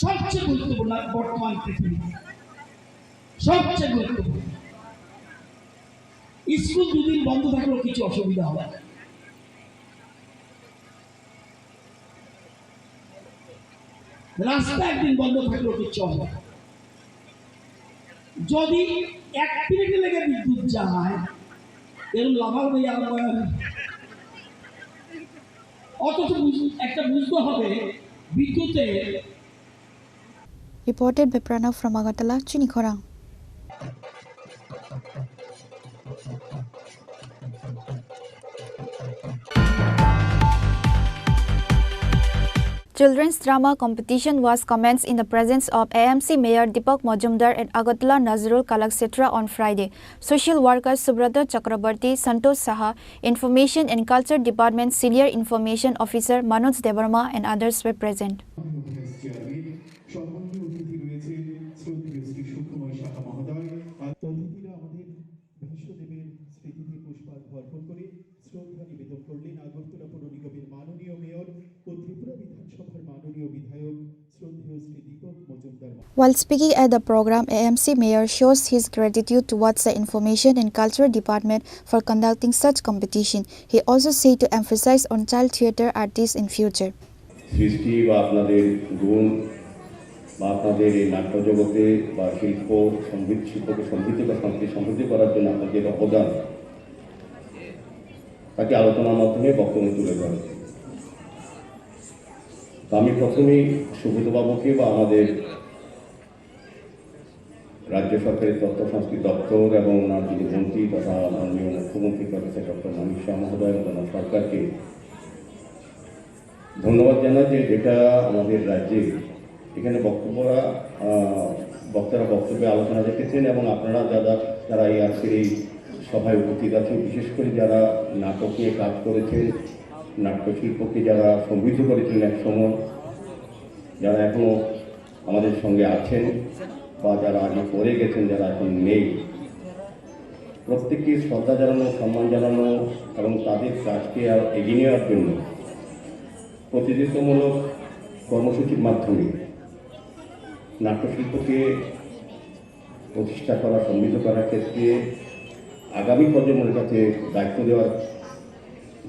সবচেয়ে গুরুত্বপূর্ণ বর্তমান পৃথিবীতে সবচেয়ে গুরুত্বপূর্ণ স্কুল দুদিন বন্ধ থাকলেও কিছু অসুবিধা হবে রাস্তা একদিন বন্ধ থাকলেও কিছু হবে যদি 1 মিনিট লেগে বিদ্যুৎ যায় এরকম লাভাল হয়ে অথচ একটা বুঝতে হবে বিদ্যুতের Reported by Pranav from Agartala, Chini Khorang. Children's drama competition was commenced in the presence of AMC Mayor Deepak Majumdar and Agartala Nazrul Kalaksetra on Friday. Social workers Subrata Chakrabarti, Santosh Saha, Information and Culture Department Senior Information Officer Manoj Devarma and others were present. While speaking at the program, AMC Mayor shows his gratitude towards the Information and Culture Department for conducting such competition. He also said to emphasize on child theatre artists in future. সৃষ্টি বা আপনাদের গুণ বা আপনাদের এই নাট্য জগতে বা শিল্পকে সমৃদ্ধ বা সংস্কৃতি সমৃদ্ধ করার জন্য আপনাদের অবদান তাকে আলোচনার মাধ্যমে বক্তব্য তুলে ধরে আমি প্রথমেই সুব্রতবাবুকে বা আমাদের রাজ্য সরকারের তথ্য সংস্কৃতি দপ্তর এবং ওনার যিনি মন্ত্রী তথা মাননীয় মুখ্যমন্ত্রী প্রফেসর ডক্টর মানিক শাহ মহোদয় এবং ওনার সরকারকে ধন্যবাদ জানাই যে যেটা আমাদের রাজ্যে এখানে বক্তারা বক্তব্যে আলোচনা রেখেছেন এবং আপনারা যারা এই আজকের এই সভায় উপস্থিত আছেন বিশেষ করে যারা নাটক নিয়ে কাজ করেছেন নাট্যশিল্পকে যারা সমৃদ্ধ করেছেন এক সময় যারা এখনও আমাদের সঙ্গে আছেন বা যারা আগে পড়ে গেছেন যারা এখন নেই প্রত্যেককে শ্রদ্ধা জানানো সম্মান জানানো এবং তাদের কাজকে আর এগিয়ে নেওয়ার জন্য প্রতিযোগিতামূলক কর্মসূচির মাধ্যমে নাট্যশিল্পকে প্রতিষ্ঠা করা সমৃদ্ধ করার ক্ষেত্রে আগামী প্রজন্মের কাছে দায়িত্ব দেওয়ার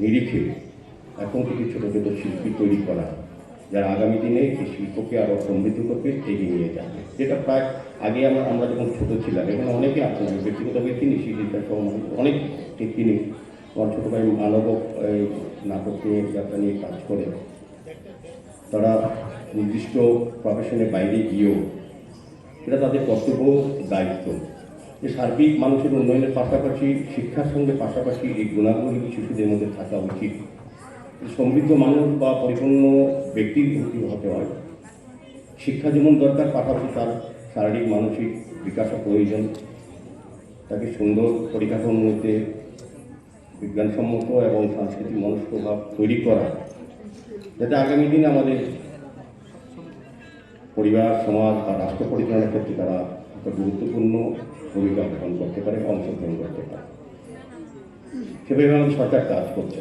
নিরিখে এখন থেকে ছোটো ছোটো শিল্পী তৈরি করা যারা আগামী দিনে এই শিল্পকে আরও সমৃদ্ধ করবে এগিয়ে নিয়ে যাবে যেটা প্রায় আগে আমরা যখন ছোটো ছিলাম এখানে অনেকে আছেন আমি ব্যক্তিগতভাবে চিনি শিল্পীরা সহ অনেক ঠিক চিনি আমার ছোটো ভাই মানব নাটক নিয়ে যাত্রা নিয়ে কাজ করে তারা নির্দিষ্ট প্রফেশনের বাইরে গিয়েও এটা তাদের কর্তব্য দায়িত্ব যে সার্বিক মানুষের উন্নয়নের পাশাপাশি শিক্ষার সঙ্গে পাশাপাশি এই গুণাবলী শিশুদের মধ্যে থাকা উচিত। সমৃদ্ধ মানুষ বা পরিপূর্ণ ব্যক্তির হতে হয়, শিক্ষা যেমন দরকার, পাশাপাশি তার শারীরিক মানসিক বিকাশও প্রয়োজন। তাকে সুন্দর পরিকাঠামোর মধ্যে বিজ্ঞানসম্মত এবং সাংস্কৃতিক মনস্কভাব তৈরি করা, যাতে আগামী দিনে আমাদের পরিবার, সমাজ বা রাষ্ট্র পরিচালনার ক্ষেত্রে তারা একটা গুরুত্বপূর্ণ ভূমিকা গ্রহণ করতে পারে, অংশগ্রহণ করতে পারে। সেভাবে আমাদের সরকার কাজ করছে।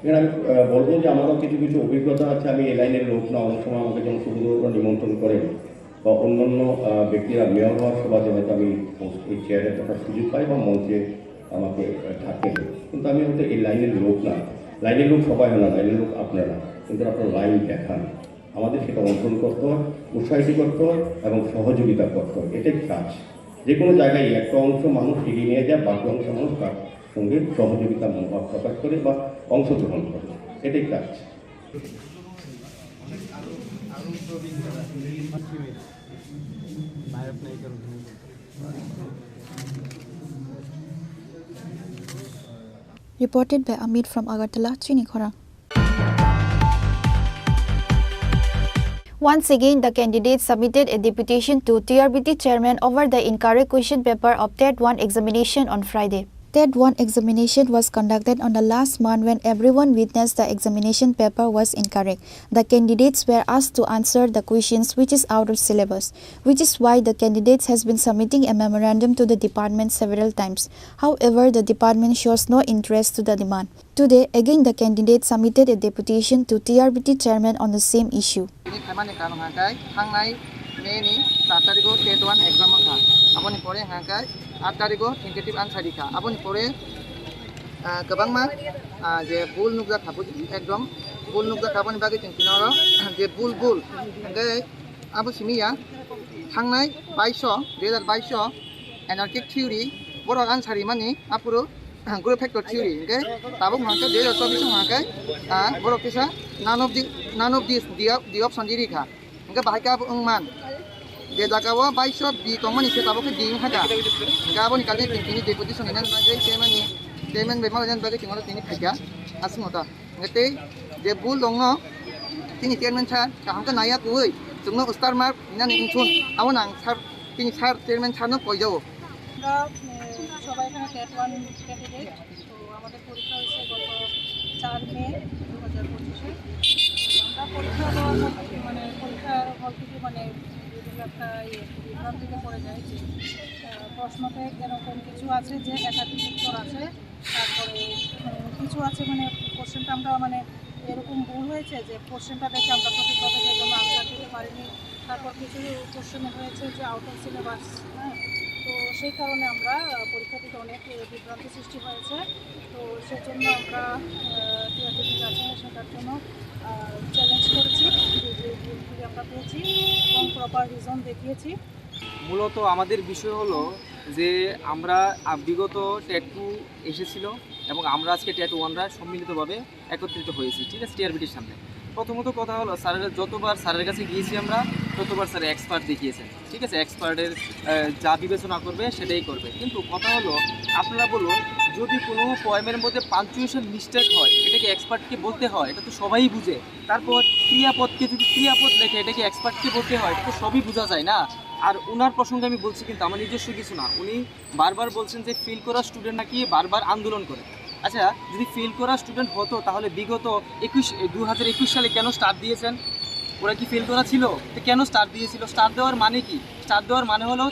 এখানে আমি বলবো যে আমারও কিছু কিছু অভিজ্ঞতা আছে। আমি এই লাইনের লোক না, অনেক সময় আমাকে যখন সুবিধা নিমন্ত্রণ করেন বা অন্যান্য ব্যক্তিরা মেয়র হওয়ার সভাতে হয়তো আমি এই চেয়ারে থাকার সুযোগ পাই বা মঞ্চে আমাকে থাকেন, কিন্তু আমি হয়তো এই লাইনের লোক না। লাইনের লোক সবাই হয় না, লাইনের লোক আপনারা, কিন্তু আপনারা লাইন দেখান, আমাদের সেটা অনুসরণ করতে হয়, উৎসাহিত করতে হয় এবং সহযোগিতা করতে হয়। এটাই কাজ। যে কোনো জায়গায় একটা অংশ মানুষ এগিয়ে নিয়ে যায়, বাকি অংশ মানুষ তার সঙ্গে সহযোগিতা মনোভাব প্রকাশ করে বা অংশগ্রহণ করে, এটাই কাজ। Reported by Amit from Agartala, Chini Khorang. Once again, the candidates submitted a deputation to TRBT chairman over the incorrect question paper of TET 1 examination on Friday. TET 1 examination was conducted on the last month when everyone witnessed the examination paper was incorrect. The candidates were asked to answer the questions which is out of syllabus, which is why the candidates has been submitting a memorandum to the department several times. However, the department shows no interest to the demand. Today, again the candidates submitted a deputation to TRBT chairman on the same issue. Atarigo tentative answer dikha aboni pore gabang ma je bul nukja khabu ekdom bul nukja khaboni bagi tintinoro je bul ngai abu simiya thangnai 2022 anarchic theory boro answer mani apuro group factor theory ngai tabuk mangka 2024 mangka boro kisa none of these the option dirikha ngai bahika ungman de jagawa 22 bi tongmani se tabuk ding hada gaboni kalni tini deputation inan bagai temani temen be magan bagai tingolo tini phaiga asmota ngate je bul dongno tini chairman sar kahangka naya kuoi jumno star mark inan inchun awanang sar tini sar chairman sar no koi jawo আমরা সবাই এখানে TET 1 candidate. তো আমাদের পরীক্ষা হয়েছে গত 4 মে 2025-এ। আমরা পরীক্ষা দেওয়ার মানে পরীক্ষার হল থেকে মানে একটা বিভ্রান্তিতে পড়ে যায় যে প্রশ্নতে এরকম কিছু আছে যে একাধিক উত্তর আছে, তারপরে কিছু আছে মানে কোশ্চেনটা আমরা মানে এরকম ভুল হয়েছে যে কোশ্চেনটা দেখে আমরা সঠিকভাবে সেজন্য আনসার দিতে পারিনি। তারপর কিছু কোশ্চেন হয়েছে যে আউট অফ সিলেবাস, হ্যাঁ, তো সেই কারণে আমরা পরীক্ষা দিতে অনেক বিভ্রান্তি সৃষ্টি হয়েছে। তো সেজন্য আমরা টিআরবিটি যাচাই সেটার জন্য চ্যালেঞ্জ করেছি, যে ভুলগুলি আমরা পেয়েছি এবং প্রপার রিজন দেখিয়েছি। মূলত আমাদের বিষয় হলো যে আমরা বিগত টেট 2 এসেছিল এবং আমরা আজকে টেট 1রা সম্মিলিতভাবে একত্রিত হয়েছি, ঠিক আছে, টিআরবিটির সামনে। প্রথমত কথা হলো স্যারের যতবার স্যারের কাছে গিয়েছি আমরা ততবার স্যার এক্সপার্ট দেখিয়েছেন, ঠিক আছে, এক্সপার্টের যা বিবেচনা করবে সেটাই করবে। কিন্তু কথা হলো আপনারা বলুন, যদি কোনো পয়েমের মধ্যে পাঞ্চুয়েশন মিস্টেক হয় এটা কি এক্সপার্টকে বলতে হয়? এটা তো সবাই বুঝে। তারপর ক্রিয়াপদকে যদি ক্রিয়াপদ লেখে এটা কি এক্সপার্টকে বলতে হয়? এটা তো সবই বোঝা যায় না। আর ওনার প্রসঙ্গে আমি বলছি, কিন্তু আমার নিজস্ব কিছু না, উনি বারবার বলছেন যে ফেল করা স্টুডেন্ট নাকি বারবার আন্দোলন করে। আচ্ছা, যদি ফেল করা স্টুডেন্ট হতো তাহলে বিগত 2021 সালে কেন স্টার্ট দিয়েছেন? ওরা কি ফেল করা ছিল? তো কেন স্টার্ট দিয়েছিল? স্টার্ট দেওয়ার মানে কি? স্টার্ট দেওয়ার মানে হলো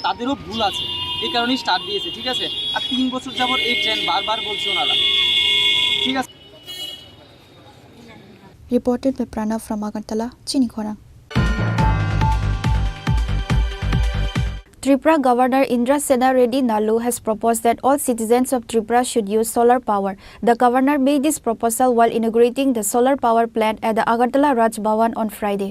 তাদেরও ভুল আছে, এই কারণেই স্টার্ট দিয়েছে, ঠিক আছে। আর 3 বছর যাবত এই ট্রেন্ড বারবার বলছে ওনারা, ঠিক আছে। Reported by Pranav from Agartala, Chini Khorang. Tripura Governor Indra Sena Reddy Nalu has proposed that all citizens of Tripura should use solar power. The governor made this proposal while inaugurating the solar power plant at the Agartala Raj Bhavan on Friday.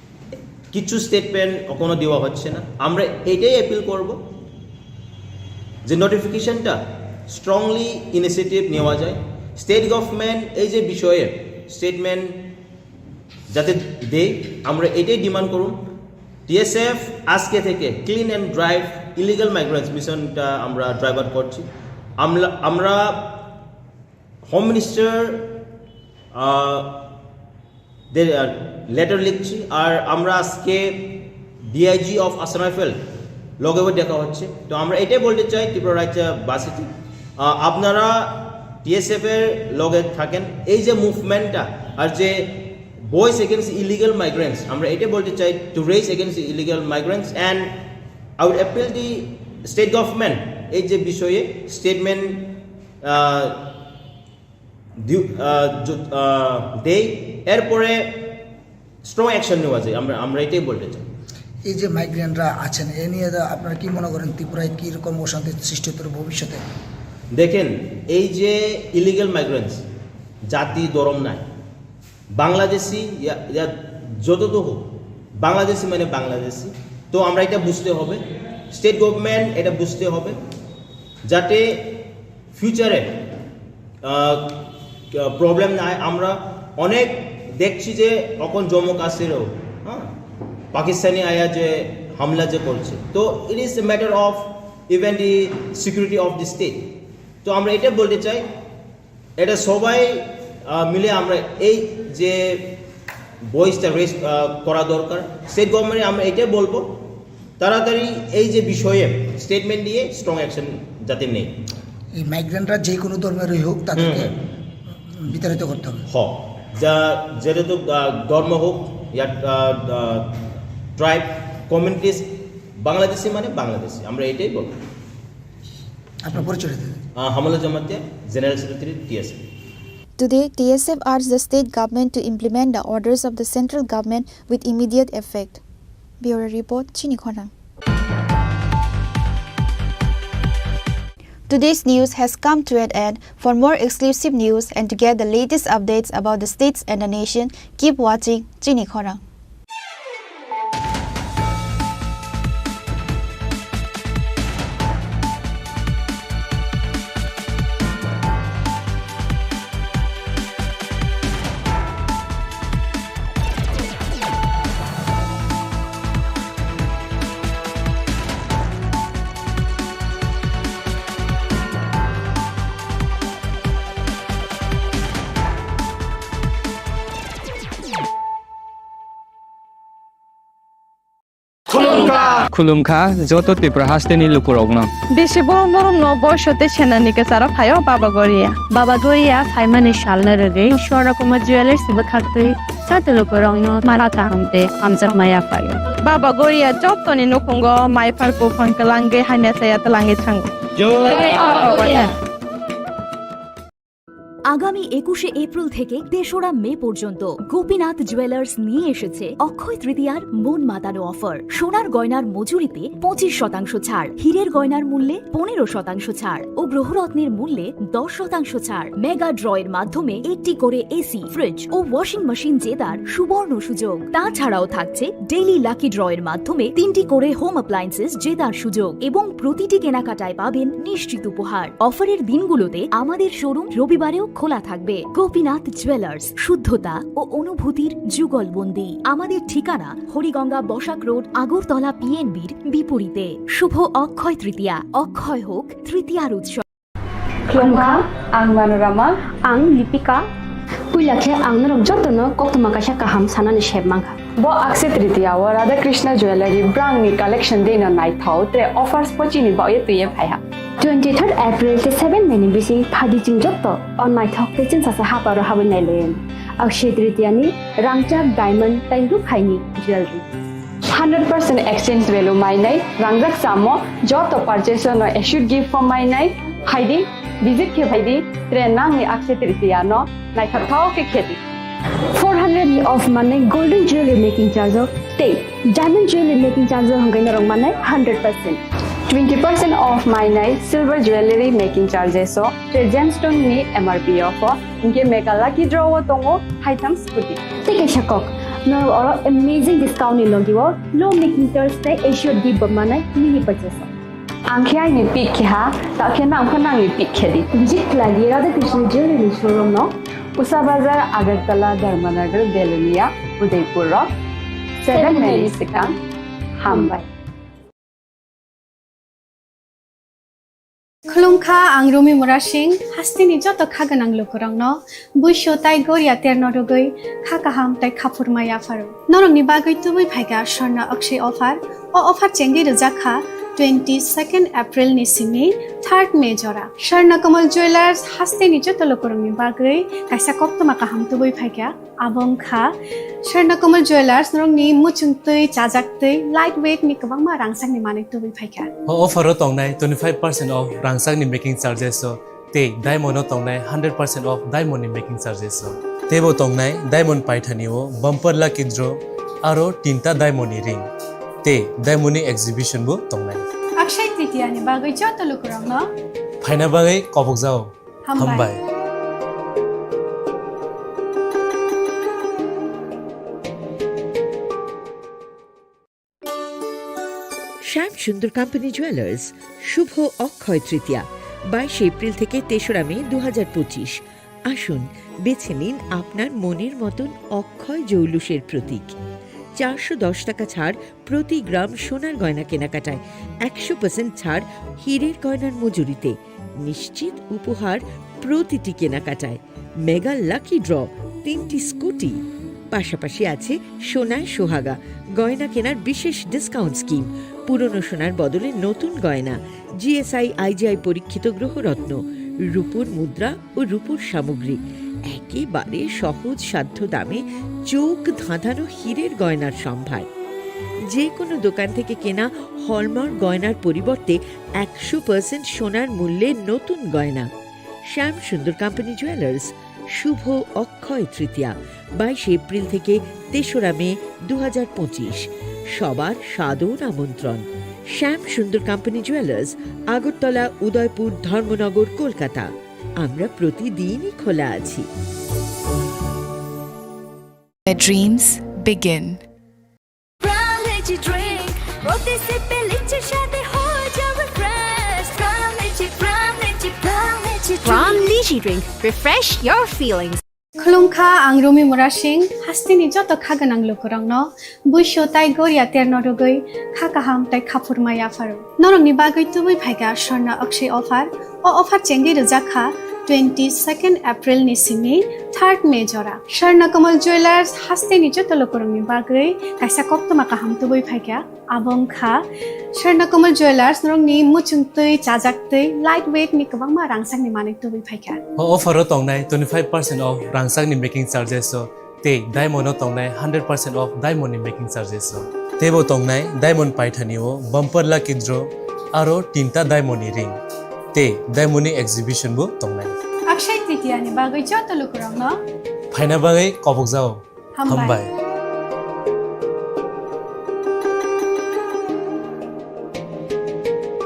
কিছু statement কোনো দেওয়া হচ্ছে না। আমরা এটাই appeal করব যে নোটিফিকেশনটা স্ট্রংলি ইনিশিয়েটিভ নেওয়া যায়, স্টেট গভর্নমেন্ট এই যে বিষয়ে স্টেটমেন্ট যাতে দেয়, আমরা এটাই ডিমান্ড করুন। টিএসএফ আজকে থেকে clean and drive illegal migrants মিশনটা আমরা ড্রাইভার করছি। আমরা হোম মিনিস্টার লেটার লিখছি, আর আমরা আজকে ডিআইজি অফ আসাম রাইফেল লগেও দেখা হচ্ছে। তো আমরা এটাই বলতে চাই ত্রিপুরা রাজ্যবাসীকে, আপনারা টিএসএফের লগে থাকেন। এই যে মুভমেন্টটা আর যে ভয়েস এগেন্স্ট ইলিগাল মাইগ্রেন্টস, আমরা এটাই বলতে চাই to raise against illegal migrants and I would appeal the state government এই যে বিষয়ে স্টেটমেন্ট দেয়, এরপরে স্ট্রং অ্যাকশন নেওয়া যায়। আমরা এটাই বলতে চাই। এই যে মাইগ্রেন্টরা আছেন এ নিয়ে আপনারা কি মনে করেন ত্রিপুরায় কীরকম অশান্তি সৃষ্টি হতে পারে ভবিষ্যতে? দেখেন, এই যে ইলিগাল মাইগ্রেন্টস জাতি ধরম নাই, বাংলাদেশি যত হোক, বাংলাদেশি মানে বাংলাদেশি। তো আমরা এটা বুঝতে হবে, স্টেট গভর্নমেন্ট এটা বুঝতে হবে, যাতে ফিউচারে প্রবলেম না হয়। আমরা অনেক দেখছি যে এখন জম্মু কাশ্মীরেও পাকিস্তানি আয়া যে হামলা যে করছে, তো it is a matter of even the security of the state. তো আমরা এটা বলতে চাই, এটা সবাই মিলে আমরা এই যে ভয়েসটা রেজ করা দরকার। স্টেট গভর্নমেন্টে আমরা এটাই বলবো, তাড়াতাড়ি এই যে বিষয়ে স্টেটমেন্ট দিয়ে স্ট্রং অ্যাকশন যাতে নেই। এই মাইগ্রেন্টরা যে কোনো ধর্মেরই হোক তাদেরকে বিতাড়িত করতে হবে। যেটা তো ধর্ম হোক ইয়া ট্রাইব কমিউনিটিস, বাংলাদেশি মানে বাংলাদেশি, আমরা এটাই বলবো। আপনার পরিচয় হামলা জামাতে general secretary TSF. Today, TSF urged the state government to implement the orders of the central government with immediate effect. Bureau Report, Chini Khorang. Today's news has come to an end. For more exclusive news and to get the latest updates about the states and the nation, keep watching Chini Khorang. खुलुमखा जत त्रिपुरा हास्टेनि लुकुरगना बेसे बरम बरम न बयसते सेनानिके सारा फायो बाबा गोरिया फाइमानि शालना रगे शोरा कुमा jewellers बखाते साते लुकुरगन माराता हमते हमजर माया फायो बाबा गोरिया जतनि नखंगो माइफार को फंकलांगे हाइना साया तलांगे थांगो আগামী 21শে এপ্রিল থেকে ৩রা মে পর্যন্ত গোপীনাথ জুয়েলার্স নিয়ে এসেছে অক্ষয় তৃতীয়ার মন মাতানো অফার। সোনার গয়নার মজুরিতে 25% ছাড়, হীরের গয়নার মূল্যে 15% ছাড় ও গ্রহরত্নের মূল্যে 10% ছাড়। মেগা ড্রয়ের মাধ্যমে একটি করে এসি, ফ্রিজ ও ওয়াশিং মেশিন জেতার সুবর্ণ সুযোগ। তাছাড়াও থাকছে ডেইলি লাকি ড্রয়ের মাধ্যমে 3টি করে হোম অ্যাপ্লায়েন্সেস জেতার সুযোগ এবং প্রতিটি কেনাকাটায় পাবেন নিশ্চিত উপহার। অফারের দিনগুলোতে আমাদের শোরুম রবিবারেও খোলা থাকবে। গোপীনাথ জুয়েলার্স, শুদ্ধতা ও অনুভূতির যুগলবন্দি। আমাদের ঠিকানা হরিগঙ্গা বসাক রোড, আগরতলা পিএনবির বিপরীতে। শুভ অক্ষয় তৃতীয়া, অক্ষয় হোক তৃতীয়ার উৎসব। खुलुमखा आं मनोरमा आं लिपिका पुइलाखे आं नरक जतनो कक्तमा काशा काहाम सानानि शेबमांखा बो अक्षय तृतीया व राधा कृष्ण ज्वेलरी ब्रांडनि कलेक्शन देना नाइथाव त्रे ऑफर्स पचिनि बाये तुये फाया 23 April to 7 May bisi phadi jingjotto on my talk teaching sasa haparo habinailen Akshay Tritiya ni rangchak diamond tainru khaini jewelry 100% exchange value mainai rangjak samo joto purchase no should give for mainai haidi visit ke haidi tre nangi Akshay Tritiya no naithathao ke kheti 400 of money golden jewelry making charge of take diamond jewelry making charge hangai na rong manai 100% 20% off my night silver jewelry making charges so the gemstone ni MRP offer inge mega lucky draw tongo haitam scooty take a shakok no oro amazing discount ni logi wo low making Thursday Asia di bamana mini purchase angkhai ni pick kha ta khena angkhana ni pick khedi jit lagi Radha Krishna jewelry showroom no Usa Bazar Agartala Dharmanagar Belonia Udaipur 7 minutes sekang Hambai Khulumkha ang Rumi Murashing hastini joto khaganang lukurangno buisho tai goria ternodogoi khakaham tai khapurmaya faru norongni bagoi tubui phaiga Sharna Akshay offer o offer chengi rujakha 22nd April ni simi 3rd May jora Sharna Kamal Jewelers hastini joto lukurangni bagoi kaisa koptoma kaham tubui phaiga abongkha Sharna Kamal Jewelers norongni muchungtui chajaktui lightweight ni kabangma rangsang ni manik tubui phaiga offer o tongnai 25% off rangsang ni making charges so te diamond o tongnai 100% off diamond ni making charges so tebo tongnai diamond paithani o bumper lucky draw aro tinta diamond ni ring te diamond ni exhibition bo tongnai Akshay Tritiya ni bagoi joto lukurangno phaina bagai kobok jao hambai Shyam Sundar company jewellers Shubho Akshaya Tritiya 22 April থেকে 3রা মে 2025 আসুন বেছে নিন আপনার মনের মতন অক্ষয় জৌলুসের প্রতীক 410 টাকা ছাড় প্রতি গ্রাম সোনার গয়না কেনাকাটায় 100% ছাড় হীরের গয়নার মজুরিতে নিশ্চিত উপহার প্রতিটি কেনাকাটায় মেগা লাকি ড্র 3টি স্কুটি পাশাপাশি আছে সোনায় সোহাগা গয়না কেনার বিশেষ ডিসকাউন্ট স্কিম পুরনো সোনার বদলে নতুন গয়না জিএসআই আইজিআই পরীক্ষিত গ্রহরত্ন রূপোর মুদ্রা ও রূপোর সামগ্রী একেবারে সহজ সাধ্য দামে চোখ ধাঁধানো হীরের গয়নার সম্ভার যে কোনো দোকান থেকে কেনা হলমার্ক গয়নার পরিবর্তে 100% সোনার মূল্যে নতুন গয়না শ্যাম সুন্দর কোম্পানি জুয়েলার্স শুভ অক্ষয় তৃতীয়া 22 এপ্রিল থেকে 3রা মে 2025 সবার সাদর আমন্ত্রণ শ্যাম সুন্দর কোম্পানি জুয়েলার্স আগরতলা উদয়পুর ধর্মনগর কলকাতা আমরা প্রতিদিনই খোলা আছি Their dreams begin. Pram Lychee Drink. Refresh your feelings. Khulumkha ang Rumi Murashing hastini joto khaganang lukurangno buisho tai goria ternodogoi khakaham tai khapurmaya faru norongni bagoi tubui phaiga Sharna Akshay offer o offer chengi rujakha 22nd April ni simi 3rd May jora Sharna Kamal Jewelers hastini joto lukurangni bagoi kaisa koptoma kaham tubui phaiga abongkha Sharna Kamal Jewelers norongni muchungtui chajaktui lightweight ni kabangma rangsang ni manik tubui phaiga offer o tongnai 25% off rangsang ni making charges so te diamond o tongnai 100% off diamond ni making charges so tebo tongnai diamond paithani o bumper lucky draw aro tinta diamond ni ring te diamond ni exhibition bo tongnai Akshay Tritiya ni bagoi joto lukurangno phaina bagai kobok jao hambai